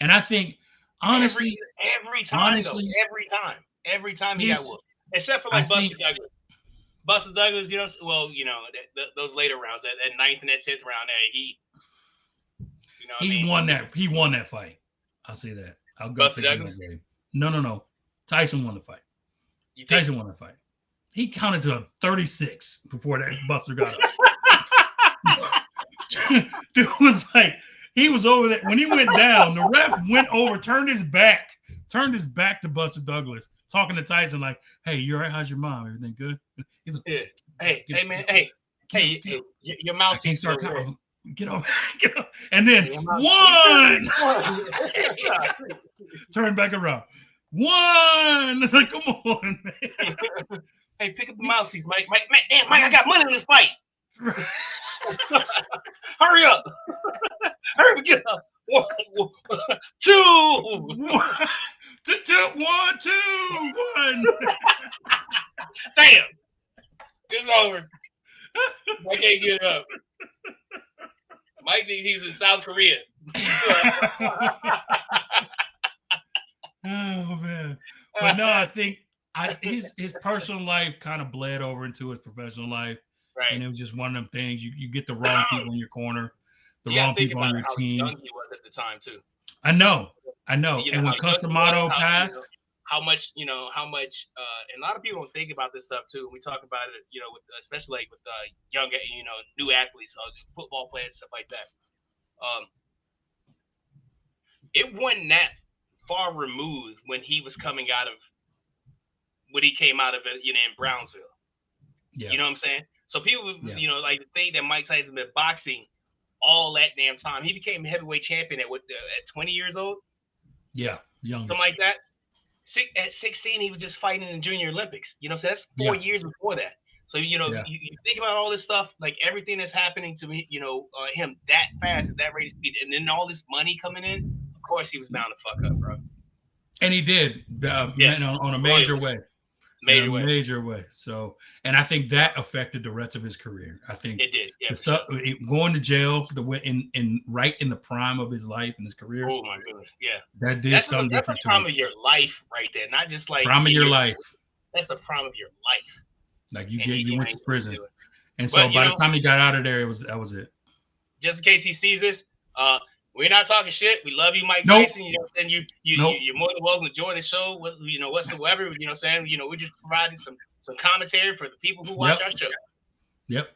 Speaker 2: And I think honestly,
Speaker 1: every time though, every time he got whooped, except for like Buster Douglas. Buster Douglas, well, those later rounds, that 9th and that 10th round, he,
Speaker 2: won that. He won that fight. I'll say that. I'll go
Speaker 1: Buster Douglas.
Speaker 2: No. Tyson won the fight. Tyson won the fight. He counted to 36 before that Buster got up. Dude was like, he was over there. When he went down, the ref went over, turned his back to Buster Douglas, talking to Tyson like, "Hey, you all right? How's your mom? Everything good?" He's like,
Speaker 1: yeah. Hey, man. Hey, your mouth.
Speaker 2: I can't start talking. Get up. And then one. Turn back around. One. Like, come on, man.
Speaker 1: Hey, pick up the mouthpiece, Mike. Mike, I got money in this fight. Hurry up. Hurry up, get up. 1, 2.
Speaker 2: 1, 2, 1.
Speaker 1: Damn. It's over. I can't get up. Mike thinks he's in South Korea.
Speaker 2: Oh man. But no, I think his personal life kind of bled over into his professional life.
Speaker 1: Right.
Speaker 2: And it was just one of them things. You get the wrong people in your corner, the wrong people on your team.
Speaker 1: How young he was at the time too.
Speaker 2: I know. And when Customato passed,
Speaker 1: how much, and a lot of people don't think about this stuff too. We talk about it, especially like with young, new athletes, football players, stuff like that. It wasn't that far removed when he was coming out of, when he came out of it, in Brownsville. Yeah. You know what I'm saying? So people, like think that Mike Tyson been boxing all that damn time. He became heavyweight champion at 20 years old.
Speaker 2: Yeah, young.
Speaker 1: Something like that. At 16, he was just fighting in the Junior Olympics. So that's 4 years before that. So you think about all this stuff, like everything that's happening to me, him that fast at that rate of speed, and then all this money coming in. Of course, he was bound to fuck up, bro.
Speaker 2: And he did, on a major way. Major way. So, and I think that affected the rest of his career. I think
Speaker 1: it did. Yeah,
Speaker 2: going to jail right in the prime of his life and his career.
Speaker 1: Oh my goodness, yeah.
Speaker 2: That's something different.
Speaker 1: That's the prime of your life, right there. Not just like
Speaker 2: prime of your life.
Speaker 1: That's the prime of your life.
Speaker 2: Like you went to prison, and so by the time he got out of there, that was it.
Speaker 1: Just in case he sees this, we're not talking shit. We love you, Mike Tyson. And you're more than welcome to join the show. Whatsoever. You know what I'm saying? We're just providing some commentary for the people who watch our show.
Speaker 2: Yep.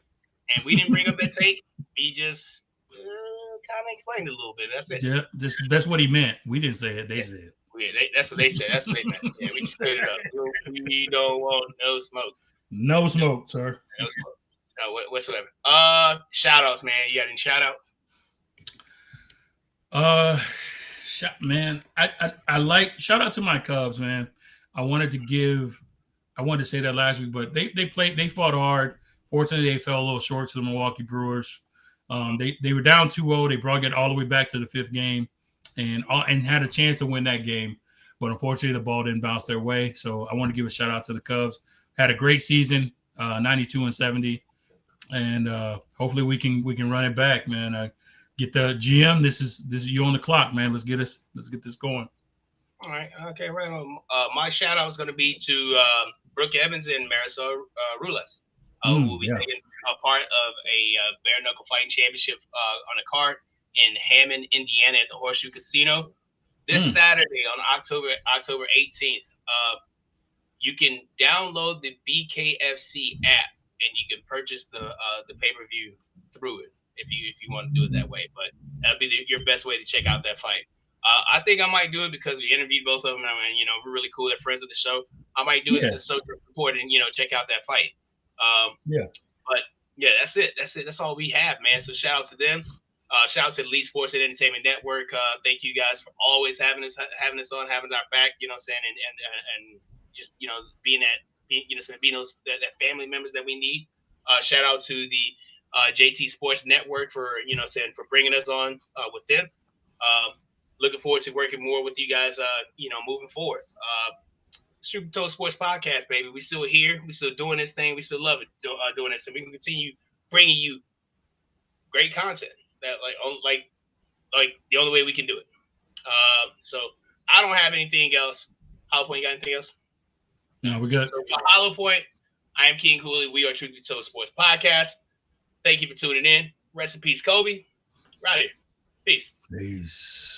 Speaker 1: And we didn't bring up that tape. We just kind of explained it a little bit. That's it.
Speaker 2: Yeah, that's what he meant. We didn't say it. They said it.
Speaker 1: Yeah, that's what they said. That's what they meant. Yeah, we just cleared it up. We don't want no smoke.
Speaker 2: No smoke, sir.
Speaker 1: No smoke. No, whatsoever. Shout outs, man. You got any shout outs?
Speaker 2: Man, I like shout out to my Cubs, man. I wanted to say that last week, but they fought hard. Fortunately, they fell a little short to the Milwaukee Brewers. They were down 2-0. They brought it all the way back to the 5th game and had a chance to win that game. But unfortunately, the ball didn't bounce their way. So I want to give a shout out to the Cubs. Had a great season, 92-70. And hopefully we can run it back, man. Get the GM. This is you on the clock, man. Let's get this going.
Speaker 1: All right. Okay. Right on. My shout out is going to be to Brooke Evans and Marisol Rules, who will be taking a part of a bare knuckle fighting championship on a card in Hammond, Indiana, at the Horseshoe Casino this Saturday on October 18th. You can download the BKFC app and you can purchase the pay-per-view through it. If you want to do it that way, but that'd be your best way to check out that fight. I think I might do it because we interviewed both of them. I mean, we're really cool. They're friends of the show. I might do it to social support and check out that fight. But yeah, that's it. That's all we have, man. So shout out to them. Shout out to Elite Sports and Entertainment Network. Thank you guys for always having us on, having our back. You know what I'm saying, and just being those that family members that we need. Shout out to the JT Sports Network for for bringing us on with them. Looking forward to working more with you guys. Moving forward. Super Toe Sports Podcast, baby. We still here. We still doing this thing. We still love it doing this, and we can continue bringing you great content that like like the only way we can do it. So I don't have anything else. Hollow Point, you got anything else?
Speaker 2: No, we got.
Speaker 1: So for Hollow Point, I am King Cooley. We are Truth Be Told Sports Podcast. Thank you for tuning in. Rest in peace, Kobe. Right here. Peace.
Speaker 2: Peace.